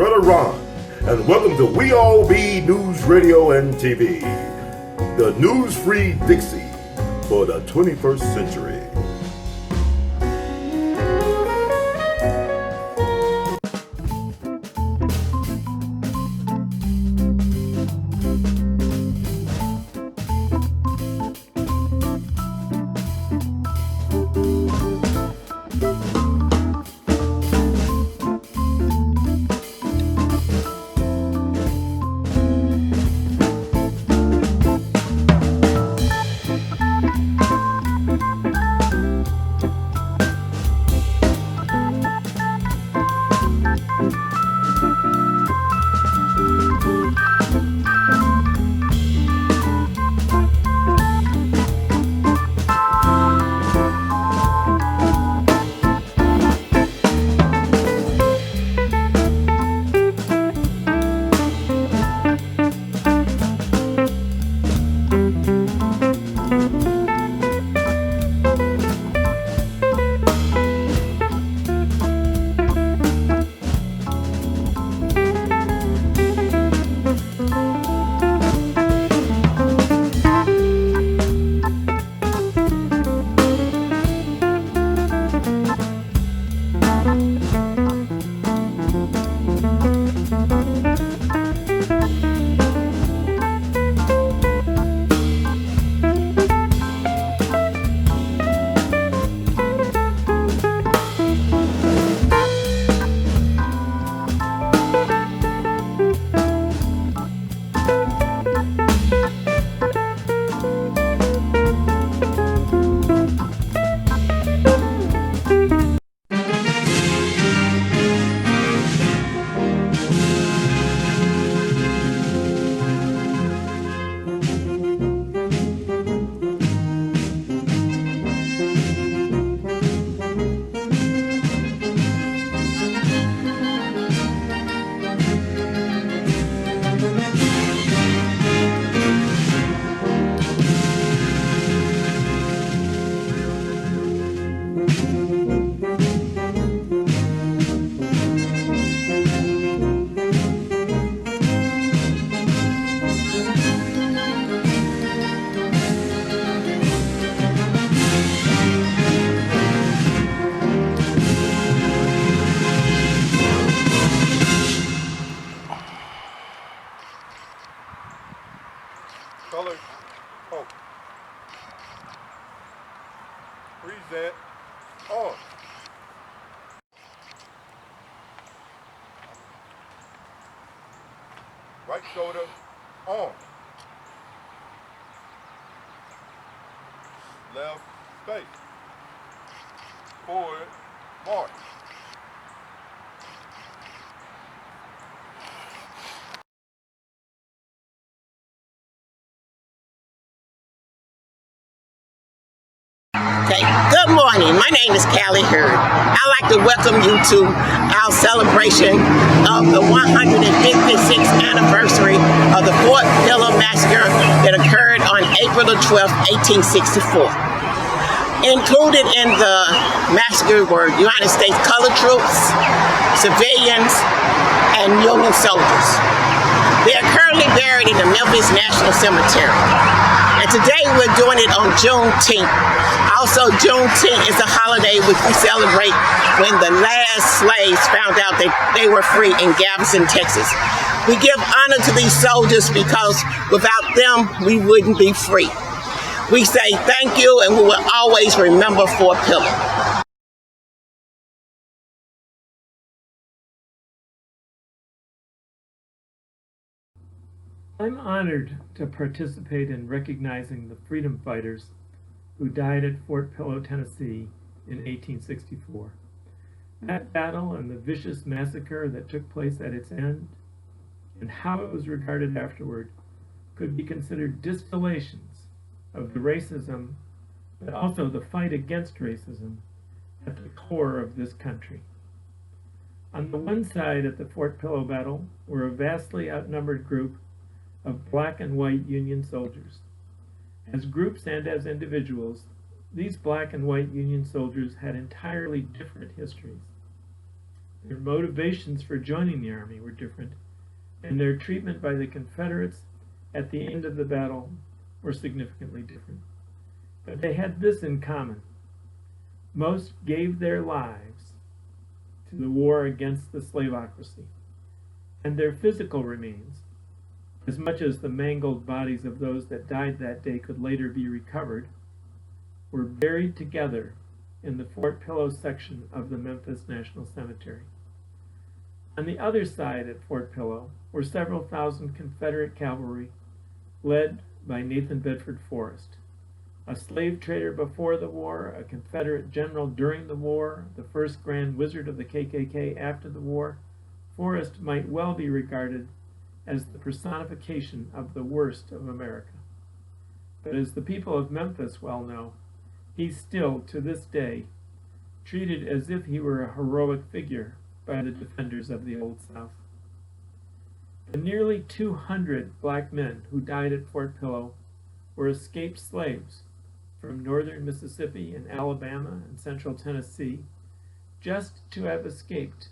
Brother Ron, and welcome to We All Be News Radio and TV, the news-free Dixie for the 21st century. Color. Oh. Present. On. Right shoulder. On. Left. Space. Forward. March. Okay. Good morning. My name is Callie Hurd. I'd like to welcome you to our celebration of the 156th anniversary of the Fort Pillow massacre that occurred on April the 12th, 1864. Included in the massacre were United States colored troops, civilians, and Union soldiers. They are currently buried in the Memphis National Cemetery. And today we're doing it on Juneteenth. Also, Juneteenth is a holiday which we celebrate when the last slaves found out that they were free in Galveston, Texas. We give honor to these soldiers because without them, we wouldn't be free. We say thank you, and we will always remember Fort Pillow. I'm honored to participate in recognizing the freedom fighters who died at Fort Pillow, Tennessee in 1864. That battle and the vicious massacre that took place at its end, and how it was regarded afterward, could be considered distillations of the racism, but also the fight against racism at the core of this country. On the one side at the Fort Pillow battle were a vastly outnumbered group of black and white Union soldiers. As groups and as individuals, these black and white Union soldiers had entirely different histories. Their motivations for joining the Army were different, and their treatment by the Confederates at the end of the battle were significantly different. But they had this in common. Most gave their lives to the war against the slaveocracy, and their physical remains, as much as the mangled bodies of those that died that day could later be recovered, were buried together in the Fort Pillow section of the Memphis National Cemetery. On the other side at Fort Pillow were several thousand Confederate cavalry led by Nathan Bedford Forrest, a slave trader before the war, a Confederate general during the war, the first Grand Wizard of the KKK after the war. Forrest might well be regarded as the personification of the worst of America. But as the people of Memphis well know, he's still, to this day, treated as if he were a heroic figure by the defenders of the Old South. The nearly 200 black men who died at Fort Pillow were escaped slaves from northern Mississippi and Alabama and central Tennessee, just to have escaped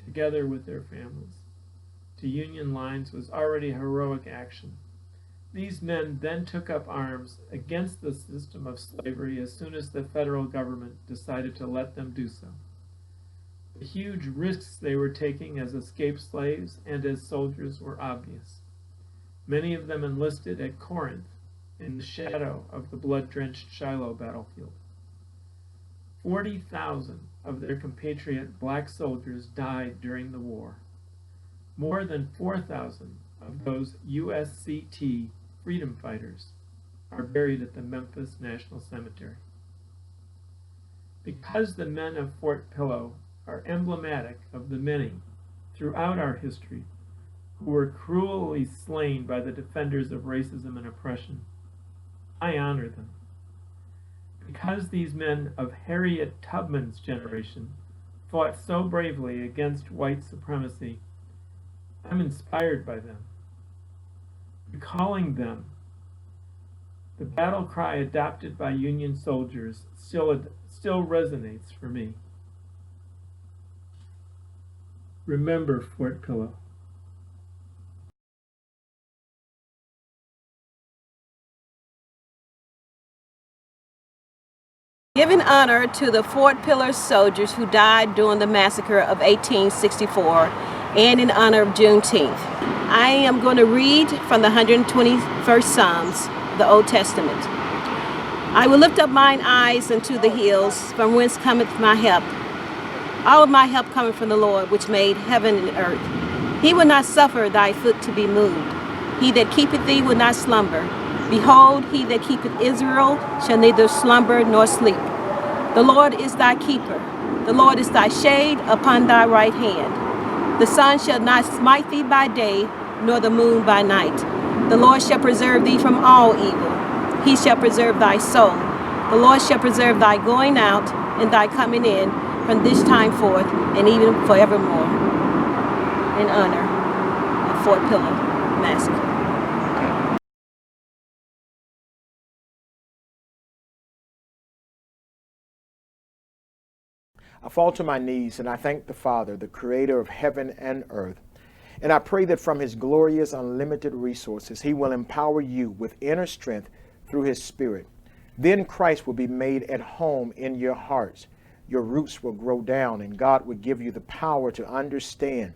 together with their families to Union lines was already a heroic action. These men then took up arms against the system of slavery as soon as the federal government decided to let them do so. The huge risks they were taking as escaped slaves and as soldiers were obvious. Many of them enlisted at Corinth in the shadow of the blood-drenched Shiloh battlefield. 40,000 of their compatriot black soldiers died during the war. More than 4,000 of those USCT freedom fighters are buried at the Memphis National Cemetery. Because the men of Fort Pillow are emblematic of the many throughout our history who were cruelly slain by the defenders of racism and oppression, I honor them. Because these men of Harriet Tubman's generation fought so bravely against white supremacy, I'm inspired by them. Recalling them, the battle cry adopted by Union soldiers still resonates for me. Remember Fort Pillow. Giving honor to the Fort Pillow soldiers who died during the massacre of 1864 and in honor of Juneteenth. I am going to read from the 121st Psalms, the Old Testament. I will lift up mine eyes unto the hills, from whence cometh my help. All of my help cometh from the Lord, which made heaven and earth. He will not suffer thy foot to be moved. He that keepeth thee will not slumber. Behold, he that keepeth Israel shall neither slumber nor sleep. The Lord is thy keeper. The Lord is thy shade upon thy right hand. The sun shall not smite thee by day, nor the moon by night. The Lord shall preserve thee from all evil. He shall preserve thy soul. The Lord shall preserve thy going out and thy coming in from this time forth and even forevermore. In honor of Fort Pillow Massacre. I fall to my knees and I thank the Father, the creator of heaven and earth. And I pray that from his glorious, unlimited resources, he will empower you with inner strength through his Spirit. Then Christ will be made at home in your hearts. Your roots will grow down and God will give you the power to understand,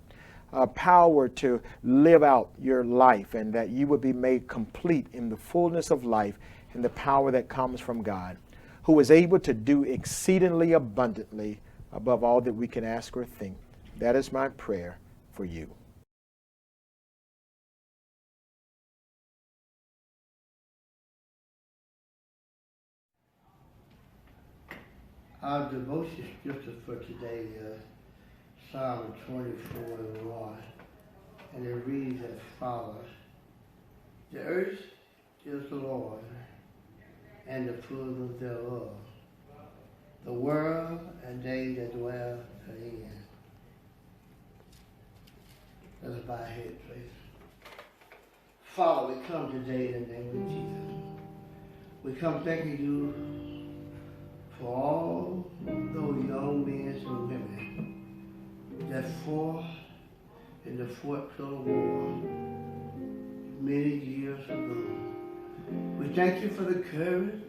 power to live out your life, and that you will be made complete in the fullness of life and the power that comes from God, who is able to do exceedingly abundantly above all that we can ask or think. That is my prayer for you. Our devotion scripture for today is Psalm 24:1, and it reads as follows. The earth is the Lord, and the fullness thereof, the world and they that dwell therein. Let us bow our head, please. Father, we come today in the name of Jesus. We come thanking you for all those young men and women that fought in the Fort Pillow War many years ago. We thank you for the courage,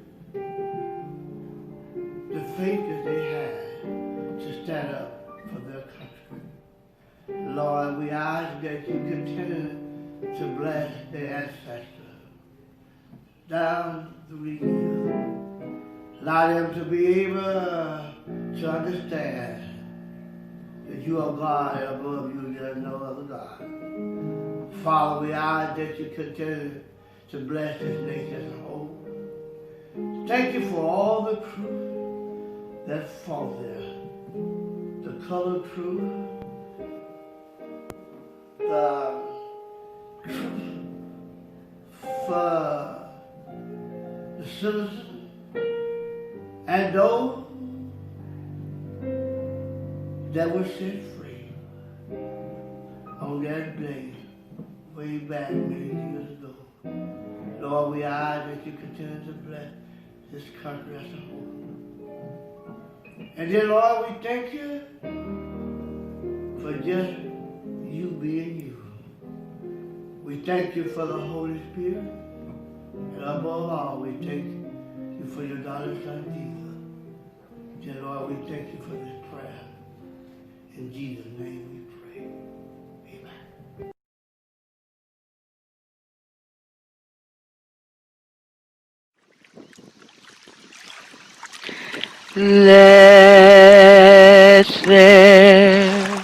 the faith that they had to stand up for their country. Lord, we ask that you continue to bless their ancestors down through the years. Allow them to be able to understand that you are God and above you there is no other God. Father, we ask that you continue to bless this nation as a whole. Thank you for all the crew that fought there. The colored crew, the crew for the citizens, and those that were set free on that day way back many years ago. Lord, we ask that you continue to bless this country as a whole. And then, Lord, we thank you for just you being you. We thank you for the Holy Spirit. And above all, we thank you for your daughter, son, Jesus. Dear Lord, we thank you for this prayer. In Jesus' name we pray. Amen. Let there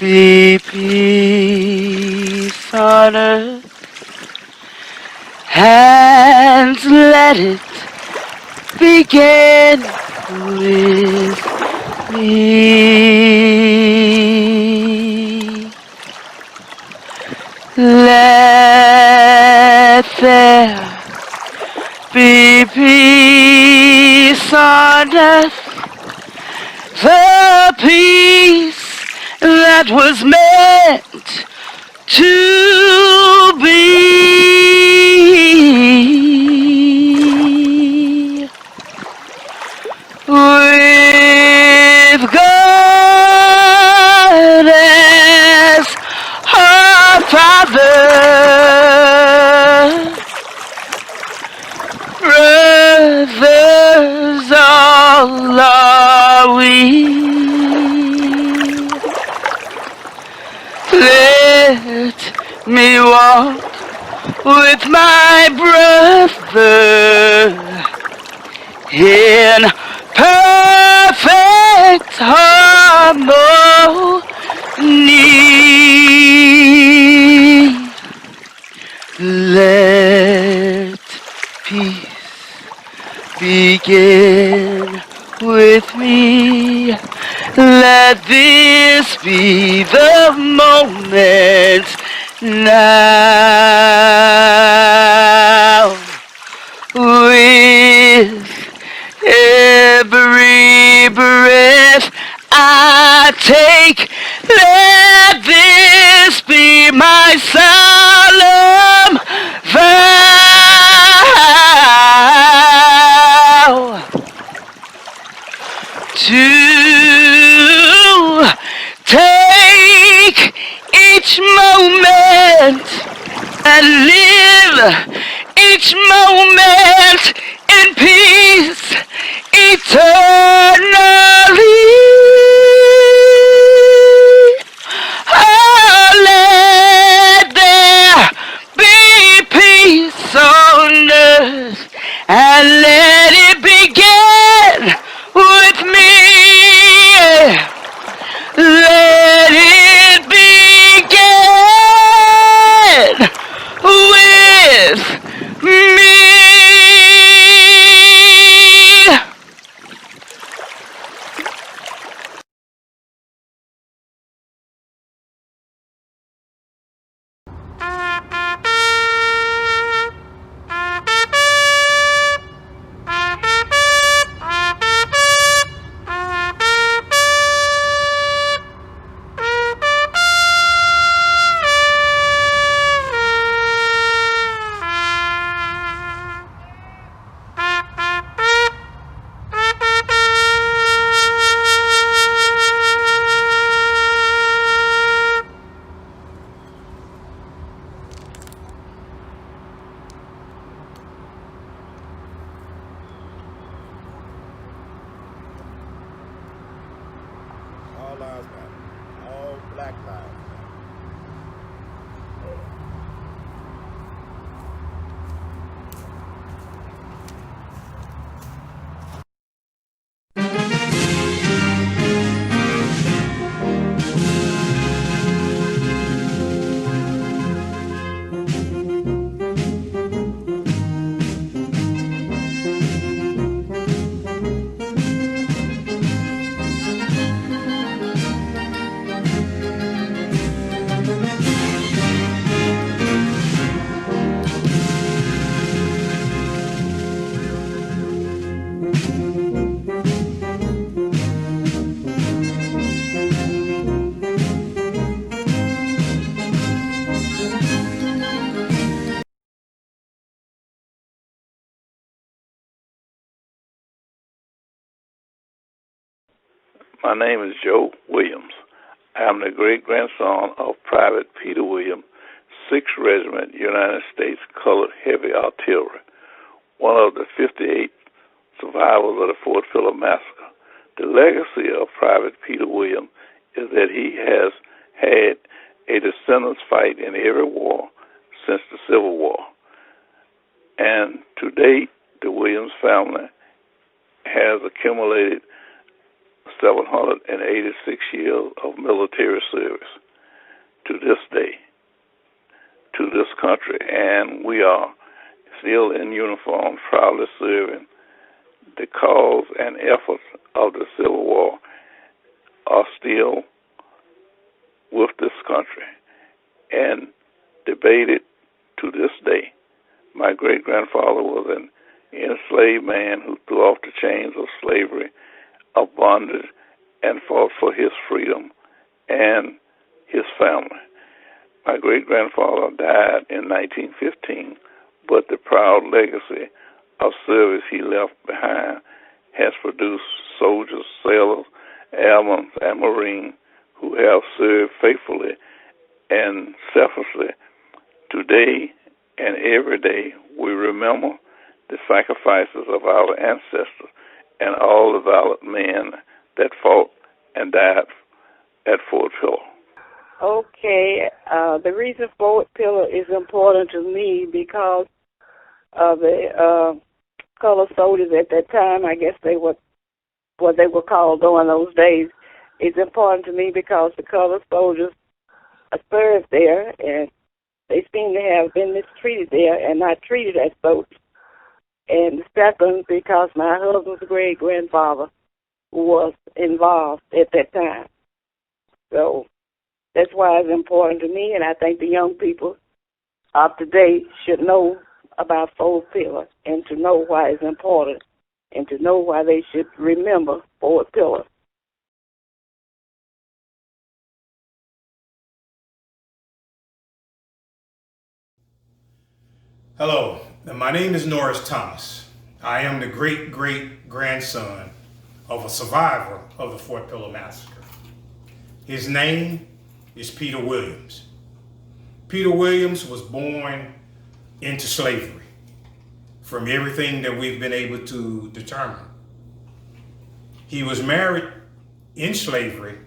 be peace on earth, and let it begin with me. Let there be peace on earth, the peace that was meant to be. With God as our Father, brothers all are we. Let me walk with my brother in perfect harmony. Let peace begin with me. Let this be the moment now. With every breath I take, let this be my solemn vow to take each moment and live each moment in peace eternally. Oh, let there be peace on earth, and let it begin with me. Let it begin with me. My name is Joe Williams. I am the great-grandson of Private Peter Williams, 6th Regiment, United States Colored Heavy Artillery, one of the 58 survivors of the Fort Pillow Massacre. The legacy of Private Peter Williams is that he has had a descendants fight in every war since the Civil War. And to date, the Williams family has accumulated 786 years of military service to this day, to this country, and we are still in uniform, proudly serving. The cause and efforts of the Civil War are still with this country and debated to this day. My great-grandfather was an enslaved man who threw off the chains of slavery, of bondage, and fought for his freedom and his family. My great-grandfather died in 1915, but the proud legacy of service he left behind has produced soldiers, sailors, airmen, and Marines who have served faithfully and selflessly. Today and every day we remember the sacrifices of our ancestors and all the valiant men that fought and died at Fort Pillow. Okay, the reason Fort Pillow is important to me because of the colored soldiers at that time. I guess they were what they were called during those days. It's important to me because the colored soldiers served there, and they seem to have been mistreated there and not treated as such. And second, because my husband's great-grandfather was involved at that time. So that's why it's important to me, and I think the young people of today should know about Fort Pillow and to know why it's important and to know why they should remember Fort Pillow. Hello, my name is Norris Thomas. I am the great-great-grandson of a survivor of the Fort Pillow Massacre. His name is Peter Williams. Peter Williams was born into slavery from everything that we've been able to determine. He was married in slavery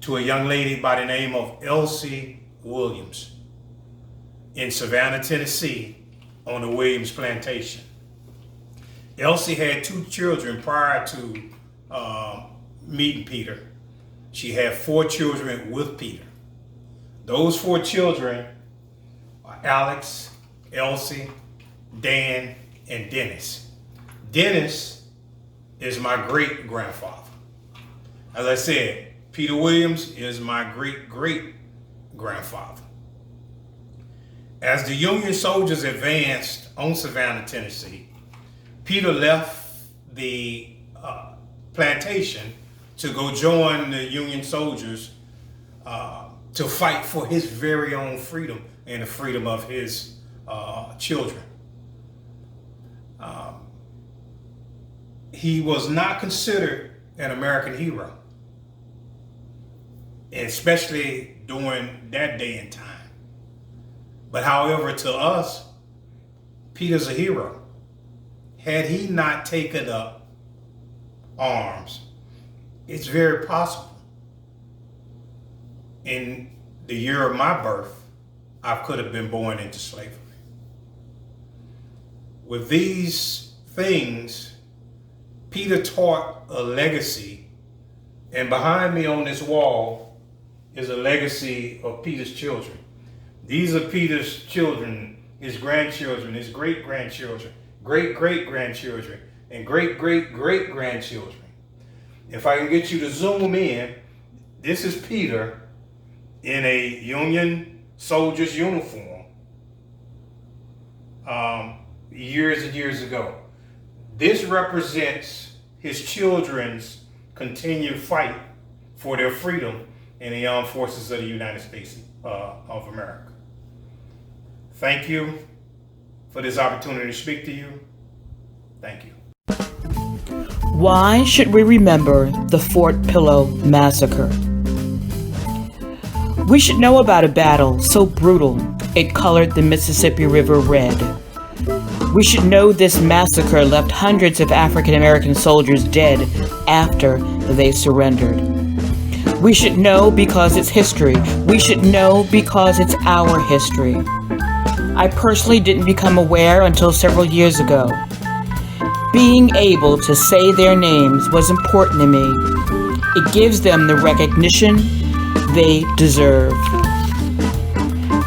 to a young lady by the name of Elsie Williams in Savannah, Tennessee, on the Williams Plantation. Elsie had 2 children prior to meeting Peter. She had 4 children with Peter. Those 4 children are Alex, Elsie, Dan, and Dennis. Dennis is my great-grandfather. As I said, Peter Williams is my great-great-grandfather. As the Union soldiers advanced on Savannah, Tennessee, Peter left the plantation to go join the Union soldiers to fight for his very own freedom and the freedom of his children. He was not considered an American hero, especially during that day and time. But however, to us, Peter's a hero. Had he not taken up arms, it's very possible in the year of my birth, I could have been born into slavery. With these things, Peter taught a legacy, and behind me on this wall is a legacy of Peter's children. These are Peter's children, his grandchildren, his great-grandchildren, great-great-grandchildren, and great-great-great-grandchildren. If I can get you to zoom in, this is Peter in a Union soldier's uniform years and years ago. This represents his children's continued fight for their freedom in the armed forces of the United States of America. Thank you for this opportunity to speak to you. Thank you. Why should we remember the Fort Pillow massacre? We should know about a battle so brutal it colored the Mississippi River red. We should know this massacre left hundreds of African American soldiers dead after they surrendered. We should know because it's history. We should know because it's our history. I personally didn't become aware until several years ago. Being able to say their names was important to me. It gives them the recognition they deserve.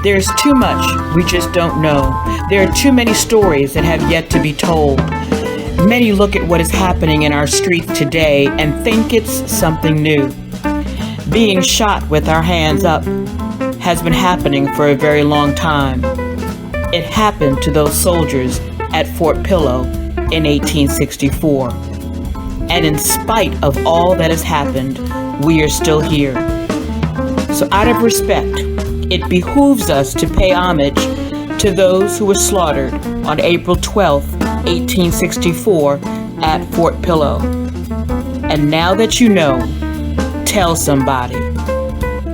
There's too much we just don't know. There are too many stories that have yet to be told. Many look at what is happening in our streets today and think it's something new. Being shot with our hands up has been happening for a very long time. It happened to those soldiers at Fort Pillow in 1864. And in spite of all that has happened, we are still here. So out of respect, it behooves us to pay homage to those who were slaughtered on April 12, 1864 at Fort Pillow. And now that you know, tell somebody.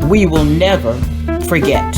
We will never forget.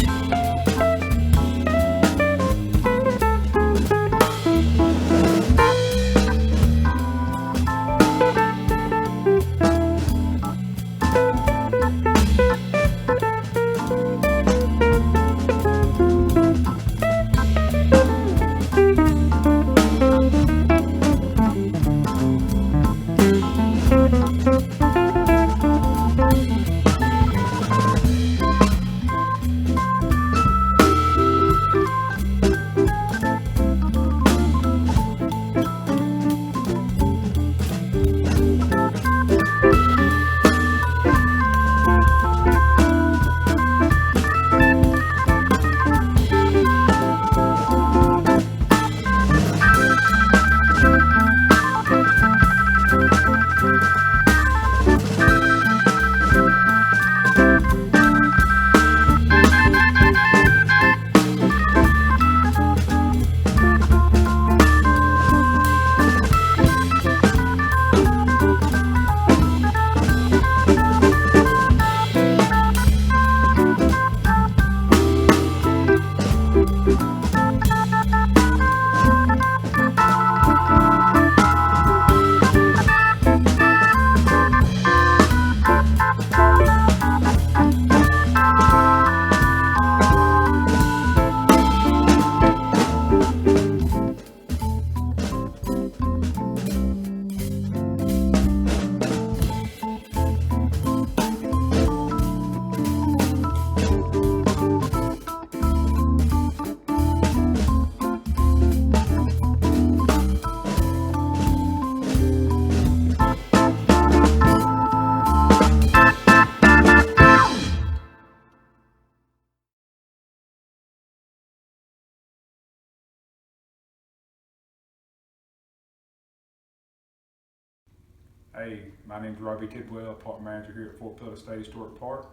Hey, my name's Robbie Tidwell, Park Manager here at Fort Pillow State Historic Park.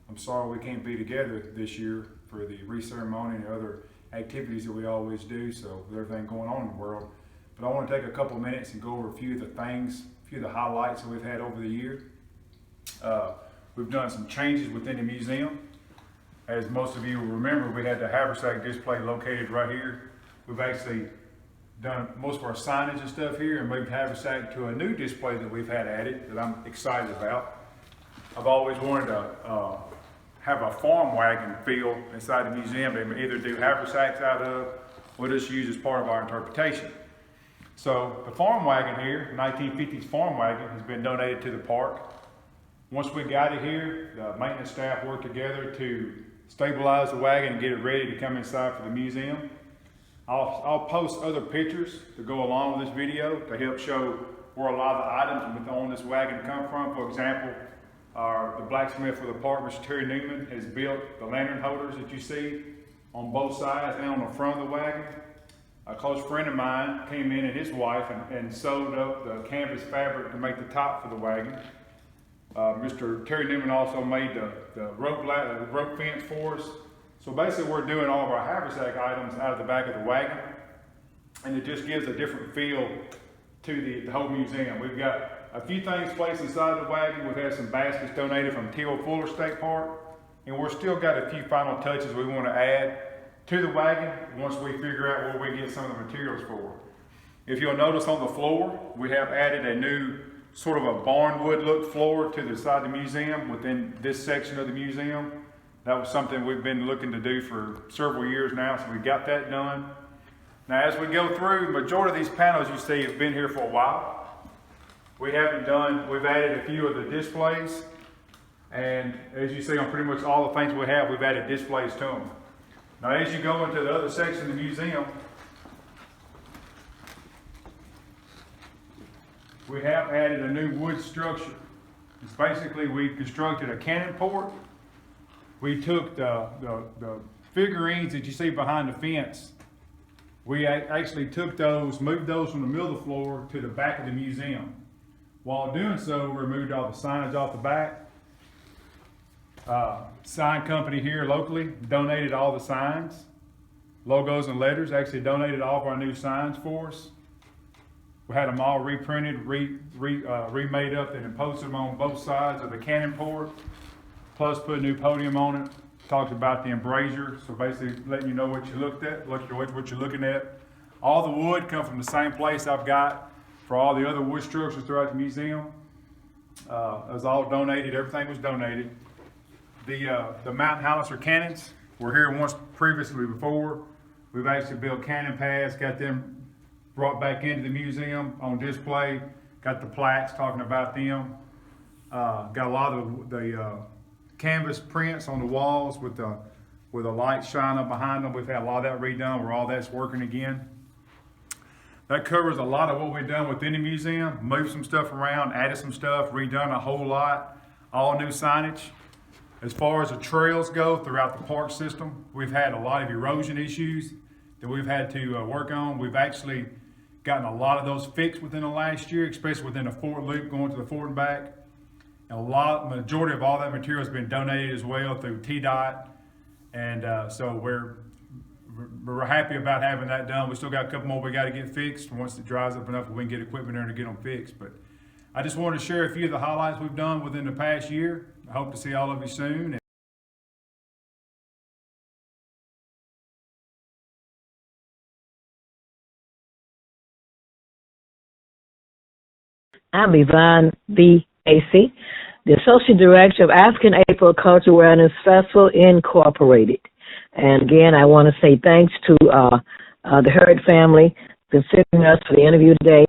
I'm sorry we can't be together this year for the wreath ceremony and other activities that we always do, so with everything going on in the world. But I want to take a couple of minutes and go over a few of the things, a few of the highlights that we've had over the year. We've done some changes within the museum. As most of you will remember, we had the haversack display located right here. We've actually done most of our signage and stuff here and moved haversack to a new display that we've had added that I'm excited about. I've always wanted to have a farm wagon feel inside the museum that we either do haversacks out of or just use as part of our interpretation. So the farm wagon here, 1950s farm wagon, has been donated to the park. Once we got it here, the maintenance staff worked together to stabilize the wagon and get it ready to come inside for the museum. I'll post other pictures to go along with this video to help show where a lot of the items on this wagon come from. For example, the blacksmith for the park, Mr. Terry Newman, has built the lantern holders that you see on both sides and on the front of the wagon. A close friend of mine came in and his wife and sewed up the canvas fabric to make the top for the wagon. Mr. Terry Newman also made the rope fence for us. So basically we're doing all of our haversack items out of the back of the wagon, and it just gives a different feel to the whole museum. We've got a few things placed inside the wagon. We've had some baskets donated from T.O. Fuller State Park, and we're still got a few final touches we want to add to the wagon once we figure out where we get some of the materials for. If you'll notice on the floor, we have added a new sort of a barnwood look floor to the side of the museum within this section of the museum. That was something we've been looking to do for several years now, so we got that done. Now as we go through, the majority of these panels you see have been here for a while. We've added a few of the displays, and as you see on pretty much all the things we have, we've added displays to them. Now as you go into the other section of the museum, we have added a new wood structure. It's basically, we constructed a cannon port. We took the figurines that you see behind the fence. We actually took those, moved those from the middle of the floor to the back of the museum. While doing so, we removed all the signage off the back. Sign company here locally donated all the signs, logos and letters, actually donated all of our new signs for us. We had them all reprinted, remade up, and posted them on both sides of the cannon port, plus put a new podium on it. Talked about the embrasure, so basically letting you know what you looked at, what you're looking at. All the wood come from the same place I've got for all the other wood structures throughout the museum. It was all donated, everything was donated. The mountain howitzer cannons were here once previously before. We've actually built cannon pads, got them brought back into the museum on display, got the plaques talking about them. Got a lot of the canvas prints on the walls with the light shine up behind them. We've had a lot of that redone where all that's working again. That covers a lot of what we've done within the museum, moved some stuff around, added some stuff, redone a whole lot, all new signage. As far as the trails go throughout the park system, we've had a lot of erosion issues that we've had to work on. We've actually gotten a lot of those fixed within the last year, especially within the Fort Loop going to the Fort and back. And majority of all that material has been donated as well through TDOT. And so we're happy about having that done. We still got a couple more we got to get fixed. Once it dries up enough, we can get equipment there to get them fixed. But I just wanted to share a few of the highlights we've done within the past year. I hope to see all of you soon. I'm Yvonne B. Casey, the Associate Director of African April Cultural Awareness Festival Incorporated. And again, I want to say thanks to the Hurd family considering us for the interview today.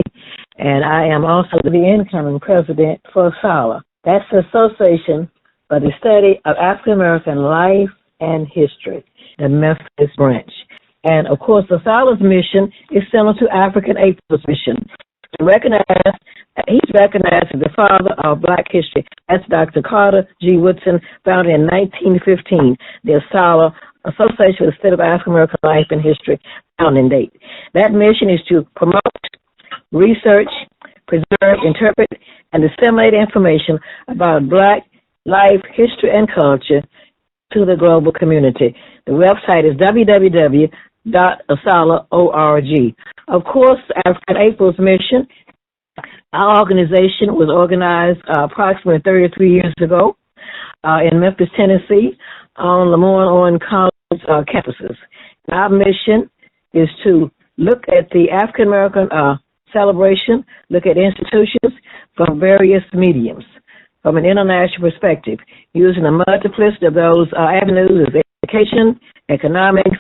And I am also the incoming president for ASALH. That's the Association for the Study of African American Life and History, the Memphis branch. And of course, ASALH's mission is similar to African April's mission. He's recognized as the father of Black history. That's Dr. Carter G. Woodson, founded in 1915. The ASALH, Association for the Study of African American Life and History, founding date. That mission is to promote, research, preserve, interpret, and disseminate information about Black life, history, and culture to the global community. The website is www.asalh.org. Of course, African April's mission, our organization was organized approximately 33 years ago in Memphis, Tennessee, on Lamorne Owen College campuses. Our mission is to look at the African American celebration, look at institutions from various mediums, from an international perspective, using a multiplicity of those avenues of education, economics,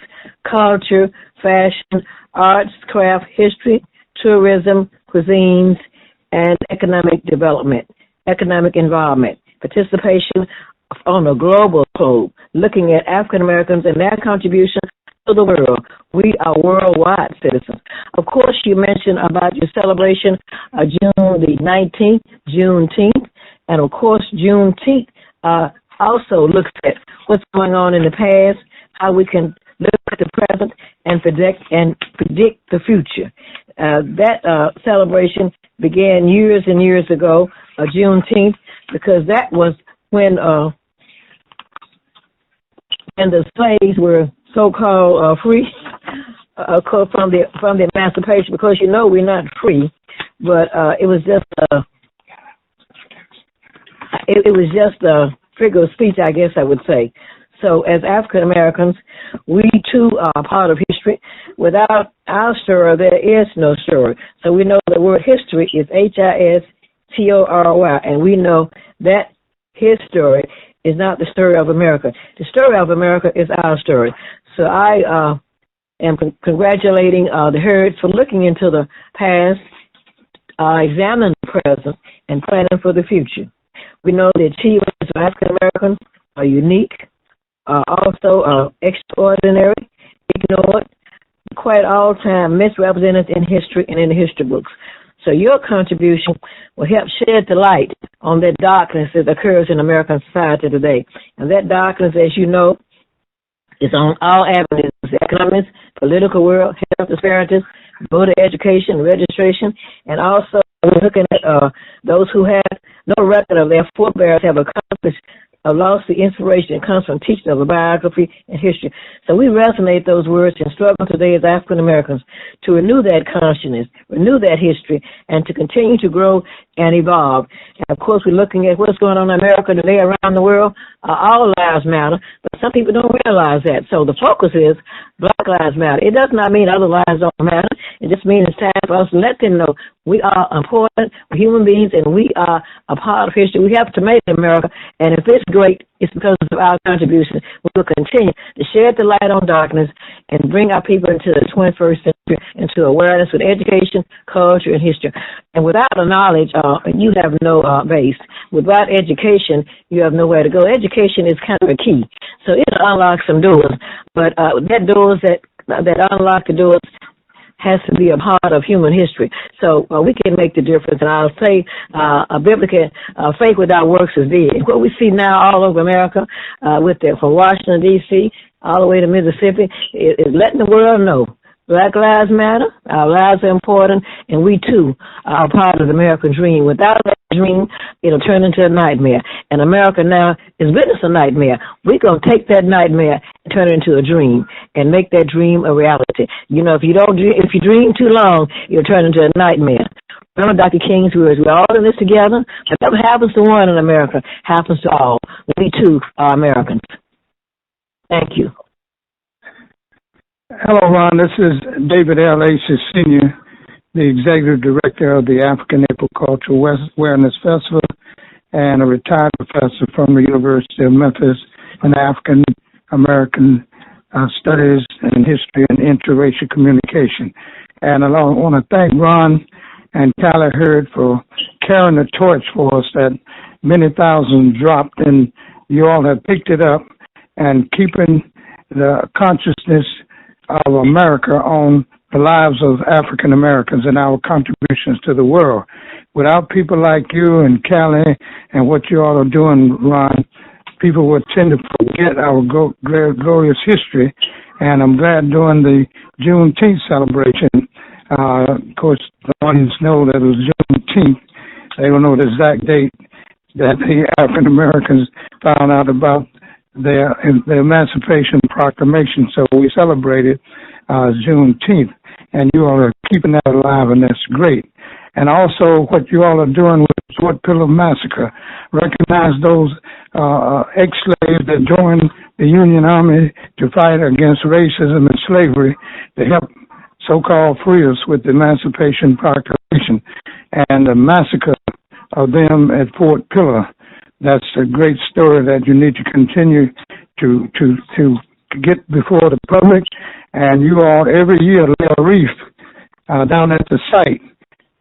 culture, fashion, arts, craft, history, tourism, cuisines, and economic development, economic involvement, participation on a global globe, looking at African Americans and their contribution to the world. We are worldwide citizens. Of course, you mentioned about your celebration June the 19th, Juneteenth, and of course, Juneteenth also looks at what's going on in the past, how we can look at the present and predict the future. That celebration began years and years ago, Juneteenth, because that was when the slaves were so-called free from the emancipation. Because you know we're not free, but it was just a figure of speech, I guess I would say. So as African Americans, we too are part of history. Without our story, there is no story. So we know the word history is HISTORY, and we know that his story is not the story of America. The story of America is our story. So I am congratulating the Hurds for looking into the past, examining the present, and planning for the future. We know the achievements of African Americans are unique, also extraordinary, ignored, quite all time misrepresented in history and in the history books. So your contribution will help shed the light on that darkness that occurs in American society today. And that darkness, as you know, is on all avenues: economics, political world, health disparities, voter education, registration, and also we're looking at those who had no record of their forebears have accomplished lost the inspiration that comes from teaching of a biography and history. So we resonate those words and struggle today as African Americans to renew that consciousness, renew that history, and to continue to grow and evolve. And of course, we're looking at what's going on in America today around the world. All lives matter, but some people don't realize that. So the focus is Black Lives Matter. It does not mean other lives don't matter. It just means it's time for us to let them know we are important, we're human beings, and we are a part of history. We have to make America, and if it's great, it's because of our contribution. We will continue to shed the light on darkness and bring our people into the 21st century, into awareness with education, culture, and history. And without the knowledge, you have no base. Without education, you have nowhere to go. Education is kind of a key. So it'll unlock some doors, but that doors that unlock the doors has to be a part of human history. So we can make the difference. And I'll say biblical faith without works is dead. What we see now all over America, from Washington, D.C., all the way to Mississippi, is letting the world know Black Lives Matter, our lives are important, and we too are part of the American dream. Without that dream, it'll turn into a nightmare. And America now is witnessing a nightmare. We're going to take that nightmare and turn it into a dream and make that dream a reality. You know, if you dream too long, it'll turn into a nightmare. Remember Dr. King's words, we're all in this together. Whatever happens to one in America happens to all. We too are Americans. Thank you. Hello, Ron. This is David L. Aces, Sr., the Executive Director of the African April Cultural Awareness Festival and a retired professor from the University of Memphis in African American Studies and History and Interracial Communication. And I want to thank Ron and Callie Hurd for carrying the torch for us that many thousands dropped, and you all have picked it up and keeping the consciousness of America on the lives of African Americans and our contributions to the world. Without people like you and Callie and what you all are doing, Ron, people would tend to forget our glorious history. And I'm glad during the Juneteenth celebration, of course, the audience know that it was Juneteenth. They don't know the exact date that the African Americans found out about the Emancipation Proclamation, so we celebrated Juneteenth, and you all are keeping that alive, and that's great. And also what you all are doing with the Fort Pillow Massacre, recognize those ex-slaves that joined the Union Army to fight against racism and slavery to help so-called free us with the Emancipation Proclamation, and the massacre of them at Fort Pillow. That's a great story that you need to continue to get before the public. And you all every year lay a wreath down at the site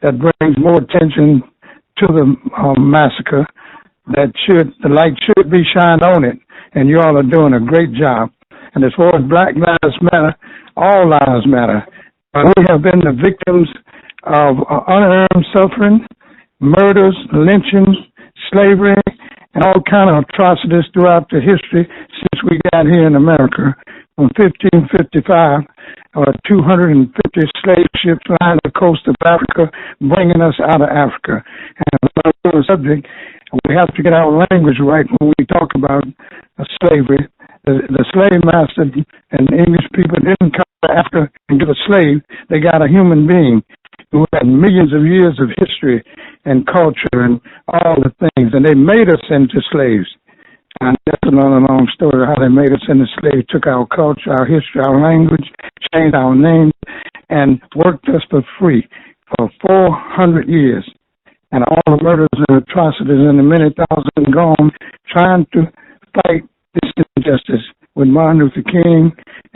that brings more attention to the massacre. The light should be shined on it, and you all are doing a great job. And as far as Black Lives Matter, all lives matter. We have been the victims of unearned suffering, murders, lynchings, slavery, and all kind of atrocities throughout the history since we got here in America. From 1555, 250 slave ships lined the coast of Africa, bringing us out of Africa. And on the subject, we have to get our language right when we talk about slavery. The slave master and English people didn't come to Africa and get a slave. They got a human being. who had millions of years of history and culture and all the things, and they made us into slaves. And that's another long story, how they made us into slaves, took our culture, our history, our language, changed our names, and worked us for free for 400 years. And all the murders and atrocities and the many thousand gone trying to fight this injustice with Martin Luther King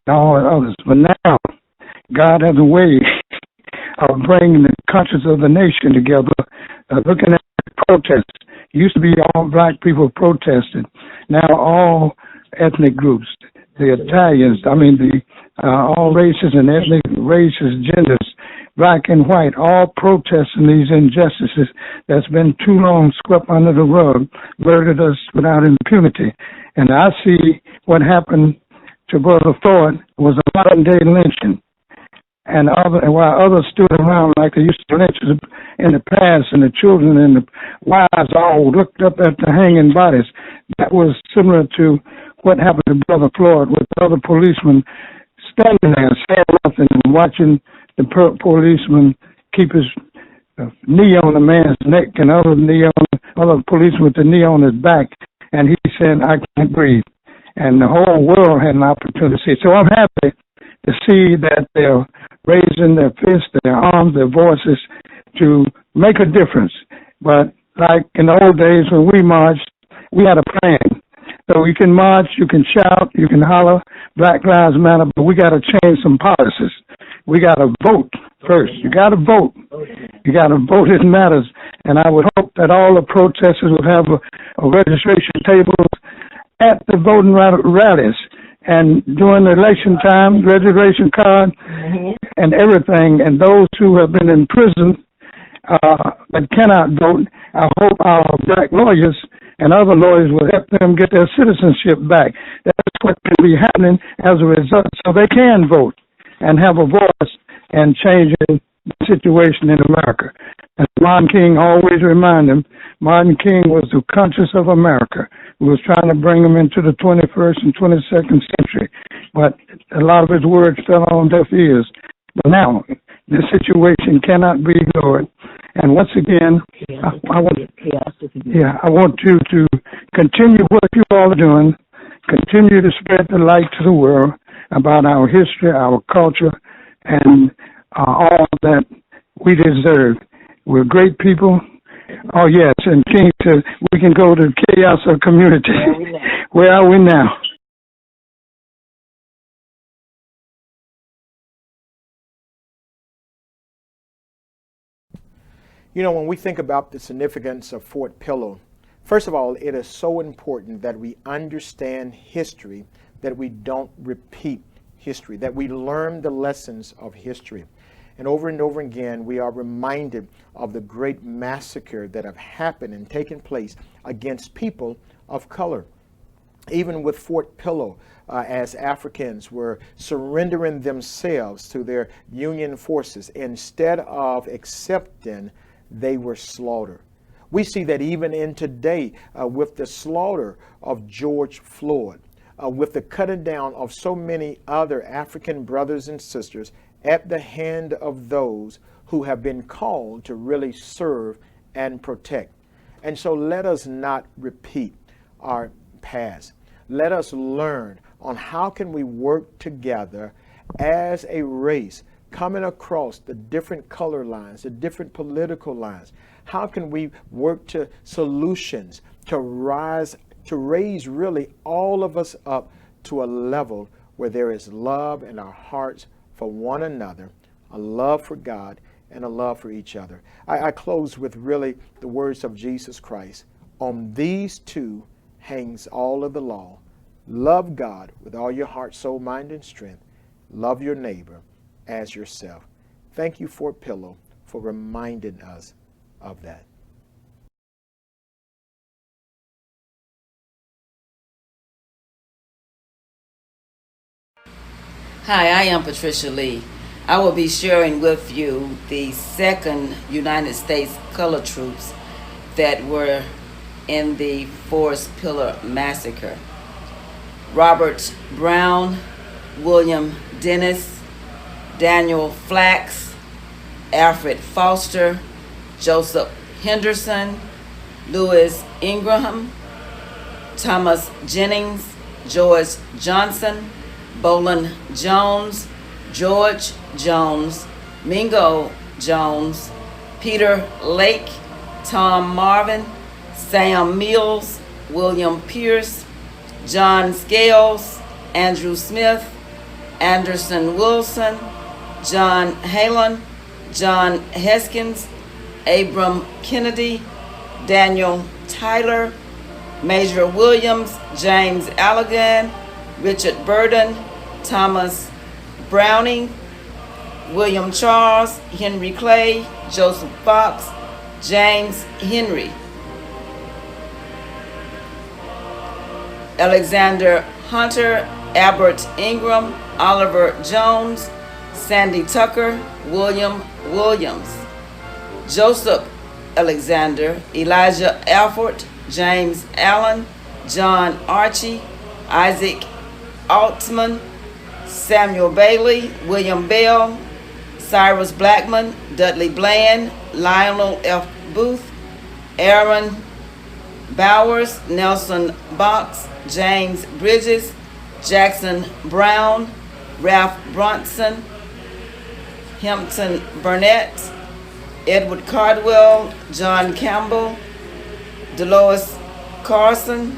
and all the others. But now, God has a way of bringing the conscience of the nation together, looking at protests. It used to be all black people protested. Now all ethnic groups, the Italians, all races and ethnic races, genders, black and white, all protesting these injustices that's been too long swept under the rug, murdered us without impunity. And I see what happened to Brother Floyd was a modern-day lynching. And while others stood around like they used to lynch in the past, and the children and the wives all looked up at the hanging bodies, that was similar to what happened to Brother Floyd, with other policemen standing there saying nothing and watching the policeman keep his knee on the man's neck and other policemen with the knee on his back, and he said, "I can't breathe." And the whole world had an opportunity to see. So I'm happy to see that they're raising their fists, their arms, their voices to make a difference. But like in the old days when we marched, we had a plan. So you can march, you can shout, you can holler, Black Lives Matter, but we got to change some policies. We got to vote first. You got to vote. You got to vote. It matters. And I would hope that all the protesters would have a registration tables at the voting rallies. And during the election time, registration card and everything, and those who have been in prison that cannot vote, I hope our black lawyers and other lawyers will help them get their citizenship back. That's what can be happening as a result, so they can vote and have a voice and change the situation in America. As Martin King always reminded them, Martin King was the conscience of America. He was trying to bring them into the 21st and 22nd century, but a lot of his words fell on deaf ears. But now, this situation cannot be ignored. And once again, I want you to continue what you all are doing, continue to spread the light to the world about our history, our culture, and all that we deserve. We're great people. Oh, yes, and King said we can go to chaos of community. Where are we now? You know, when we think about the significance of Fort Pillow, first of all, it is so important that we understand history, that we don't repeat history, that we learn the lessons of history. And over again, we are reminded of the great massacre that have happened and taken place against people of color. Even with Fort Pillow, as Africans were surrendering themselves to their Union forces, instead of accepting, they were slaughtered. We see that even in today with the slaughter of George Floyd, with the cutting down of so many other African brothers and sisters at the hand of those who have been called to really serve and protect. And so let us not repeat our past. Let us learn on how can we work together as a race, coming across the different color lines, the different political lines. How can we work to solutions to raise really all of us up to a level where there is love in our hearts for one another, a love for God, and a love for each other. I close with really the words of Jesus Christ. On these two hangs all of the law. Love God with all your heart, soul, mind, and strength. Love your neighbor as yourself. Thank you, Fort Pillow, for reminding us of that. Hi, I am Patricia Lee. I will be sharing with you the second United States Color Troops that were in the Forest Pillar Massacre. Robert Brown, William Dennis, Daniel Flax, Alfred Foster, Joseph Henderson, Louis Ingraham, Thomas Jennings, George Johnson, Bolin Jones, George Jones, Mingo Jones, Peter Lake, Tom Marvin, Sam Mills, William Pierce, John Scales, Andrew Smith, Anderson Wilson, John Halen, John Heskins, Abram Kennedy, Daniel Tyler, Major Williams, James Allegan, Richard Burden, Thomas Browning, William Charles, Henry Clay, Joseph Fox, James Henry, Alexander Hunter, Albert Ingram, Oliver Jones, Sandy Tucker, William Williams, Joseph Alexander, Elijah Alford, James Allen, John Archie, Isaac Altman, Samuel Bailey, William Bell, Cyrus Blackman, Dudley Bland, Lionel F. Booth, Aaron Bowers, Nelson Box, James Bridges, Jackson Brown, Ralph Bronson, Hampton Burnett, Edward Cardwell, John Campbell, Dolores Carson,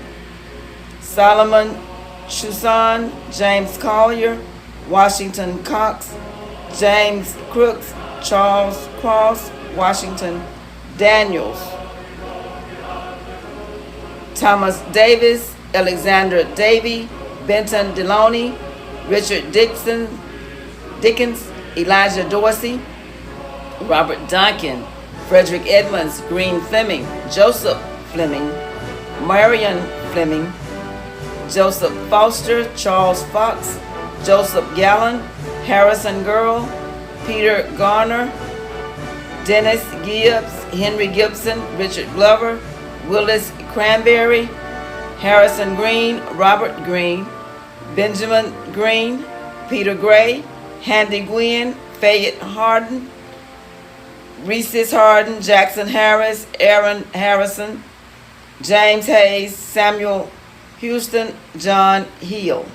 Solomon Chusan, James Collier, Washington Cox, James Crooks, Charles Cross, Washington Daniels, Thomas Davis, Alexander Davy, Benton Deloney, Richard Dickens, Elijah Dorsey, Robert Duncan, Frederick Edmonds, Green Fleming, Joseph Fleming, Marion Fleming, Joseph Foster, Charles Fox, Joseph Gallen, Harrison Girl, Peter Garner, Dennis Gibbs, Henry Gibson, Richard Glover, Willis Cranberry, Harrison Green, Robert Green, Benjamin Green, Peter Gray, Handy Gwynn, Fayette Harden, Reese's Harden, Jackson Harris, Aaron Harrison, James Hayes, Samuel Houston, John Hill,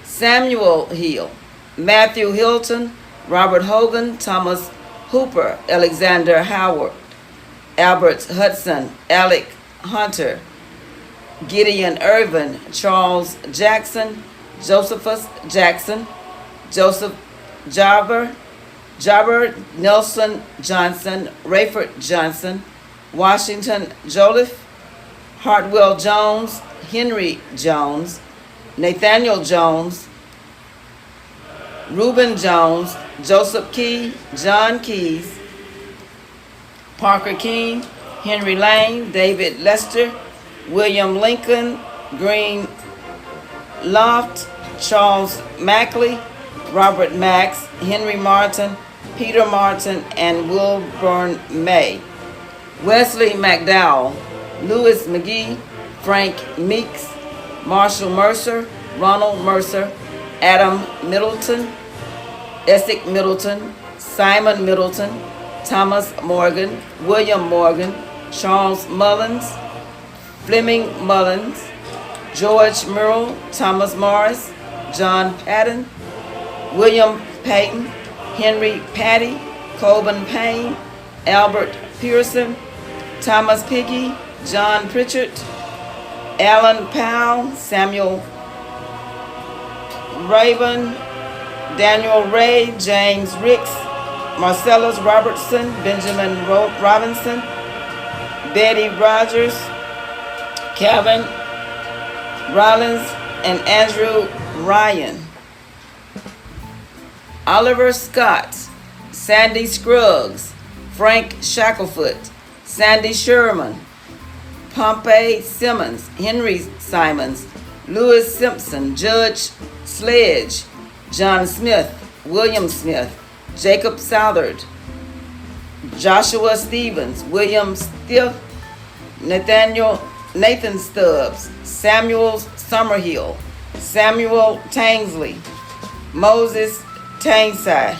Samuel Hill, Matthew Hilton, Robert Hogan, Thomas Hooper, Alexander Howard, Albert Hudson, Alec Hunter, Gideon Irvin, Charles Jackson, Josephus Jackson, Joseph Jobber, Nelson Johnson, Rayford Johnson, Washington Joliffe, Hartwell Jones, Henry Jones, Nathaniel Jones, Reuben Jones, Joseph Key, John Keys, Parker King, Henry Lane, David Lester, William Lincoln, Green Loft, Charles Mackley, Robert Max, Henry Martin, Peter Martin, and Wilburn May, Wesley McDowell, Louis McGee, Frank Meeks, Marshall Mercer, Ronald Mercer, Adam Middleton, Essex Middleton, Simon Middleton, Thomas Morgan, William Morgan, Charles Mullins, Fleming Mullins, George Murrell, Thomas Morris, John Patton, William Payton, Henry Patty, Coben Payne, Albert Pearson, Thomas Piggy, John Pritchard, Alan Powell, Samuel Raven, Daniel Ray, James Ricks, Marcellus Robertson, Benjamin Robinson, Betty Rogers, Kevin Rollins, and Andrew Ryan. Oliver Scott, Sandy Scruggs, Frank Shacklefoot, Sandy Sherman, Pompey Simmons, Henry Simons, Louis Simpson, Judge Sledge, John Smith, William Smith, Jacob Southard, Joshua Stevens, William Stiff, Nathan Stubbs, Samuel Summerhill, Samuel Tainsley, Moses Tainside,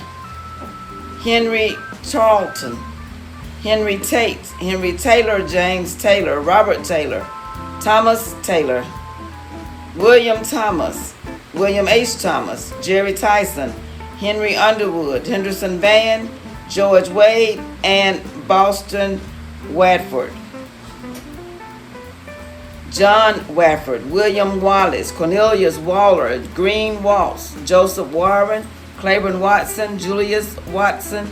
Henry Charlton, Henry Tate, Henry Taylor, James Taylor, Robert Taylor, Thomas Taylor, William Thomas, William H. Thomas, Jerry Tyson, Henry Underwood, Henderson Van, George Wade, and Boston Watford. John Wafford, William Wallace, Cornelius Waller, Green Walsh, Joseph Warren, Claiborne Watson, Julius Watson,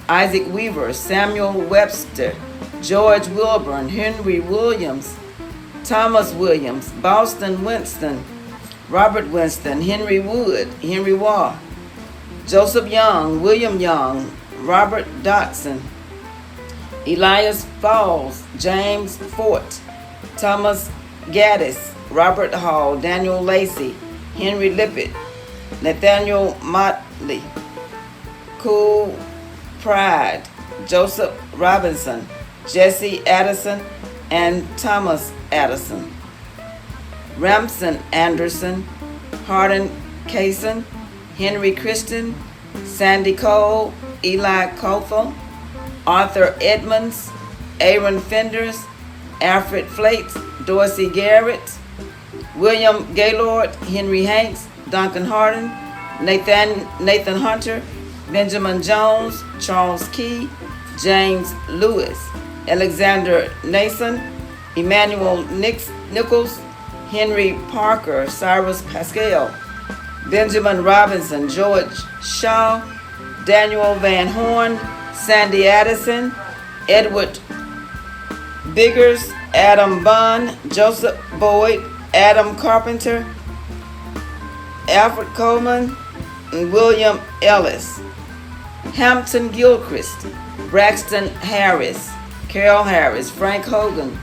Isaac Weaver, Samuel Webster, George Wilburn, Henry Williams, Thomas Williams, Boston Winston, Robert Winston, Henry Wood, Henry Waugh, Joseph Young, William Young, Robert Dotson, Elias Falls, James Fort, Thomas Gaddis, Robert Hall, Daniel Lacey, Henry Lippett, Nathaniel Motley, Cool Pride, Joseph Robinson, Jesse Addison, and Thomas Addison, Ramson Anderson, Hardin Kaysen, Henry Christian, Sandy Cole, Eli Cothel, Arthur Edmonds, Aaron Fenders, Alfred Flates, Dorsey Garrett, William Gaylord, Henry Hanks, Duncan Hardin, Nathan Hunter, Benjamin Jones, Charles Key, James Lewis, Alexander Nason, Emmanuel Nichols, Henry Parker, Cyrus Pascal, Benjamin Robinson, George Shaw, Daniel Van Horn, Sandy Addison, Edward Biggers, Adam Bunn, Joseph Boyd, Adam Carpenter, Alfred Coleman, and William Ellis, Hampton Gilchrist, Braxton Harris, Carol Harris, Frank Hogan,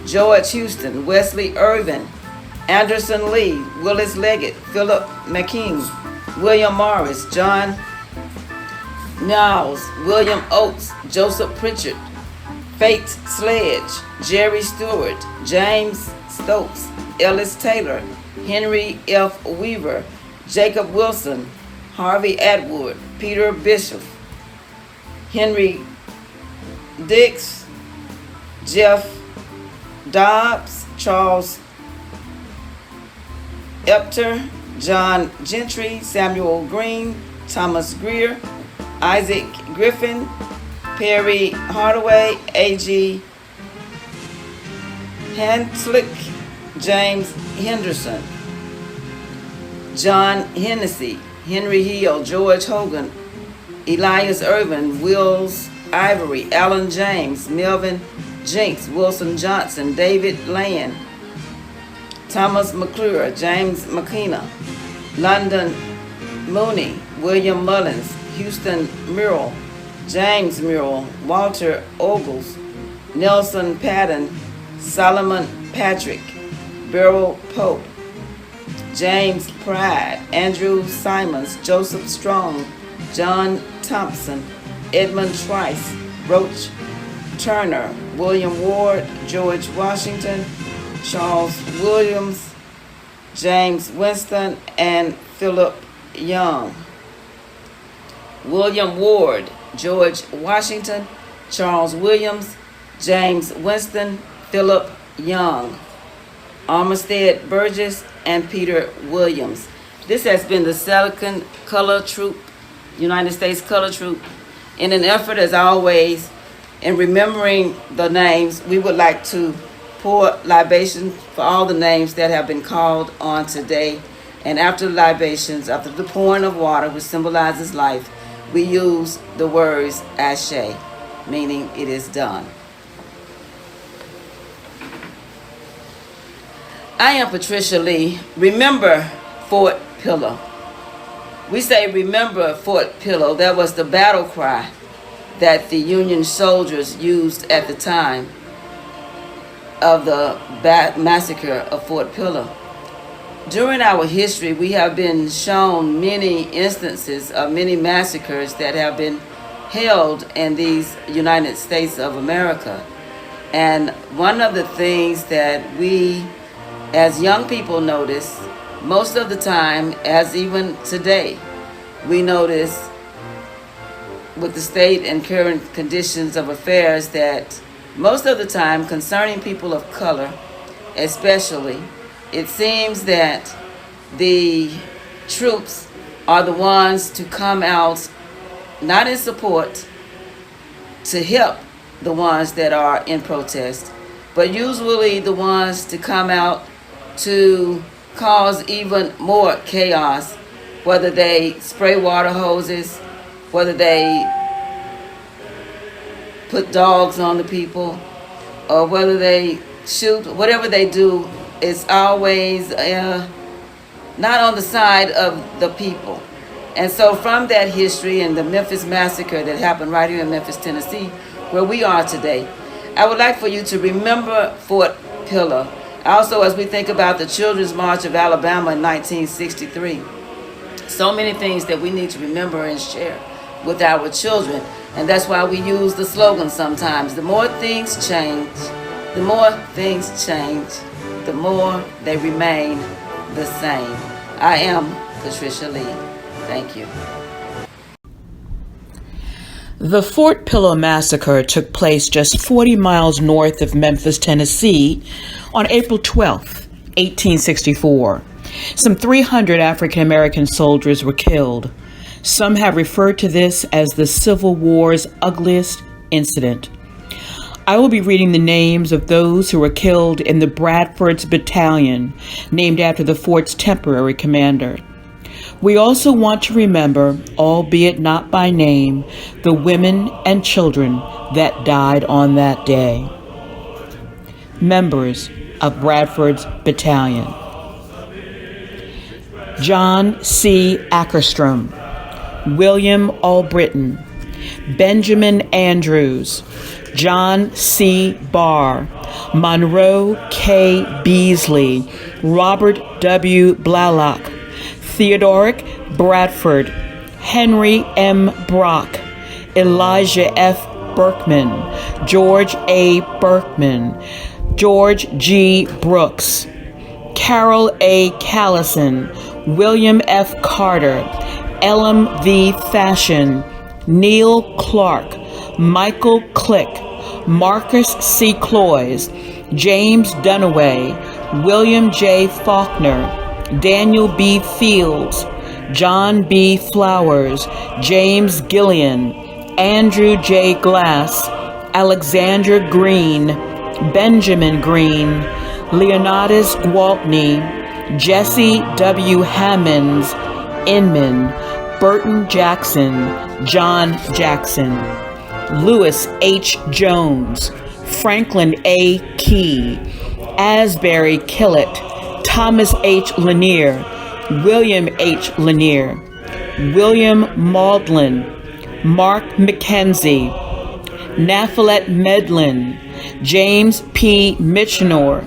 George Houston, Wesley Irvin, Anderson Lee, Willis Leggett, Philip McKean, William Morris, John Niles, William Oates, Joseph Pritchard, Fate Sledge, Jerry Stewart, James Stokes, Ellis Taylor, Henry F. Weaver, Jacob Wilson, Harvey Atwood, Peter Bishop, Henry Dix, Jeff Dobbs, Charles Epter, John Gentry, Samuel Green, Thomas Greer, Isaac Griffin, Perry Hardaway, A.G. Hanslick, James Henderson, John Hennessy, Henry Hill, George Hogan, Elias Irvin, Wills Ivory, Alan James, Melvin Jinks, Wilson Johnson, David Land, Thomas McClure, James McKenna, London Mooney, William Mullins, Houston Murrell, James Murrell, Walter Ogles, Nelson Patton, Solomon Patrick, Beryl Pope, James Pride, Andrew Simons, Joseph Strong, John Thompson, Edmund Trice, Roach Turner, William Ward, George Washington, Charles Williams, James Winston, and Philip Young. William Ward, George Washington, Charles Williams, James Winston, Philip Young, Armistead Burgess, and Peter Williams. This has been the 2nd Color Troop, United States Color Troop. In an effort, as always, in remembering the names, we would like to pour libation for all the names that have been called on today. And after the libations, after the pouring of water, which symbolizes life, we use the words ashe, meaning it is done. I am Patricia Lee. Remember Fort Pillow. We say remember Fort Pillow. That was the battle cry that the Union soldiers used at the time of the massacre of Fort Pillow. During our history, we have been shown many instances of many massacres that have been held in these United States of America. And one of the things that we as young people notice most of the time, as even today, we notice with the state and current conditions of affairs that most of the time concerning people of color, especially, it seems that the troops are the ones to come out not in support to help the ones that are in protest, but usually the ones to come out to cause even more chaos, whether they spray water hoses, whether they put dogs on the people, or whether they shoot, whatever they do is always not on the side of the people. And so from that history and the Memphis massacre that happened right here in Memphis, Tennessee, where we are today, I would like for you to remember Fort Pillow. Also, as we think about the Children's March of Alabama in 1963, so many things that we need to remember and share with our children. And that's why we use the slogan sometimes: the more things change, the more they remain the same. I am Patricia Lee. Thank you. The Fort Pillow massacre took place just 40 miles north of Memphis, Tennessee on April 12, 1864. Some 300 African American soldiers were killed. Some have referred to this as the Civil War's ugliest incident. I will be reading the names of those who were killed in the Bradford's Battalion, named after the fort's temporary commander. We also want to remember, albeit not by name, the women and children that died on that day. Members of Bradford's Battalion: John C. Ackerstrom, William Albritton, Benjamin Andrews, John C. Barr, Monroe K. Beasley, Robert W. Blalock, Theodoric Bradford, Henry M. Brock, Elijah F. Berkman, George A. Berkman, George G. Brooks, Carol A. Callison, William F. Carter, Elam V. Fashion, Neil Clark, Michael Click, Marcus C. Cloys, James Dunaway, William J. Faulkner, Daniel B. Fields, John B. Flowers, James Gillian, Andrew J. Glass, Alexander Green, Benjamin Green, Leonidas Gwaltney, Jesse W. Hammonds, Inman, Burton Jackson, John Jackson, Lewis H. Jones, Franklin A. Key, Asbury Killett, Thomas H. Lanier, William H. Lanier, William Maudlin, Mark McKenzie, Naphalet Medlin, James P. Mitchenor,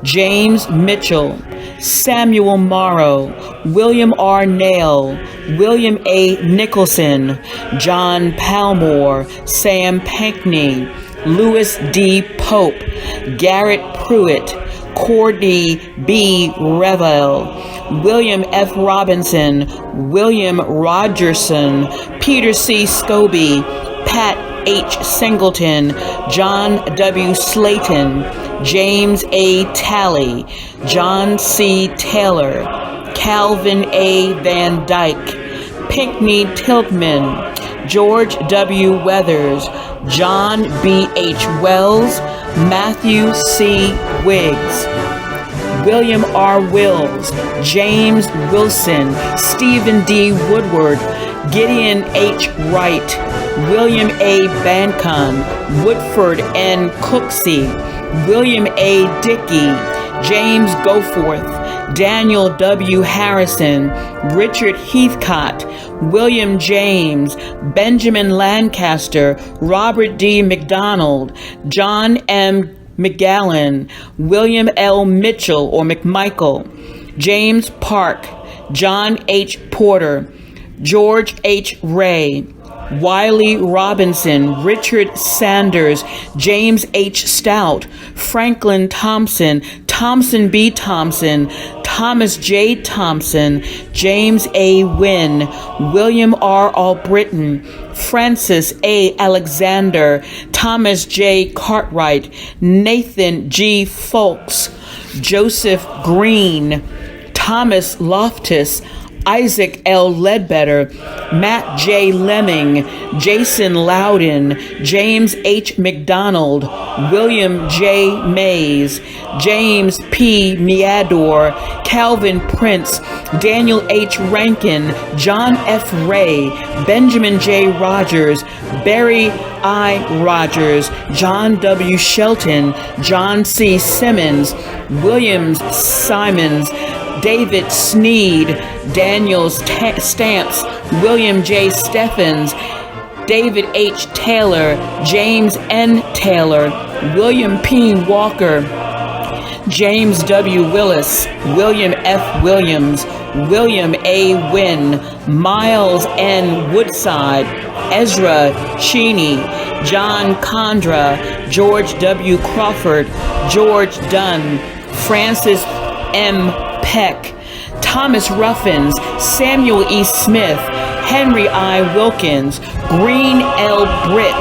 James Mitchell, Samuel Morrow, William R. Nail, William A. Nicholson, John Palmore, Sam Pankney, Louis D. Pope, Garrett Pruitt, Courtney B. Revel, William F. Robinson, William Rogerson, Peter C. Scobie, Pat H. Singleton, John W. Slayton, James A. Talley, John C. Taylor, Calvin A. Van Dyke, Pinckney Tilghman, George W. Weathers, John B. H. Wells, Matthew C. Wiggs, William R. Wills, James Wilson, Stephen D. Woodward, Gideon H. Wright, William A. Bancon, Woodford N. Cooksey, William A. Dickey, James Goforth, Daniel W. Harrison, Richard Heathcott, William James, Benjamin Lancaster, Robert D. McDonald, John M. McGallan, William L. Mitchell or McMichael, James Park, John H. Porter, George H. Ray, Wiley Robinson, Richard Sanders, James H. Stout, Franklin Thompson, Thompson B. Thompson, Thomas J. Thompson, James A. Wynn, William R. Albritton, Francis A. Alexander, Thomas J. Cartwright, Nathan G. Folks, Joseph Green, Thomas Loftus, Isaac L. Ledbetter, Matt J. Lemming, Jason Loudon, James H. McDonald, William J. Mays, James P. Meador, Calvin Prince, Daniel H. Rankin, John F. Ray, Benjamin J. Rogers, Barry I. Rogers, John W. Shelton, John C. Simmons, Williams Simons, David Sneed, Daniel Stamps, William J. Steffens, David H. Taylor, James N. Taylor, William P. Walker, James W. Willis, William F. Williams, William A. Wynn, Miles N. Woodside, Ezra Cheney, John Condra, George W. Crawford, George Dunn, Francis M. Peck, Thomas Ruffins, Samuel E. Smith, Henry I. Wilkins, Green L. Britt,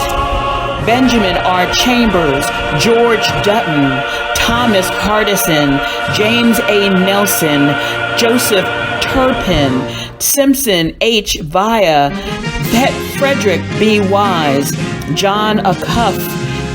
Benjamin R. Chambers, George Dutton, Thomas Hardison, James A. Nelson, Joseph Turpin, Simpson H. Via, Frederick B. Wise, John Acuff,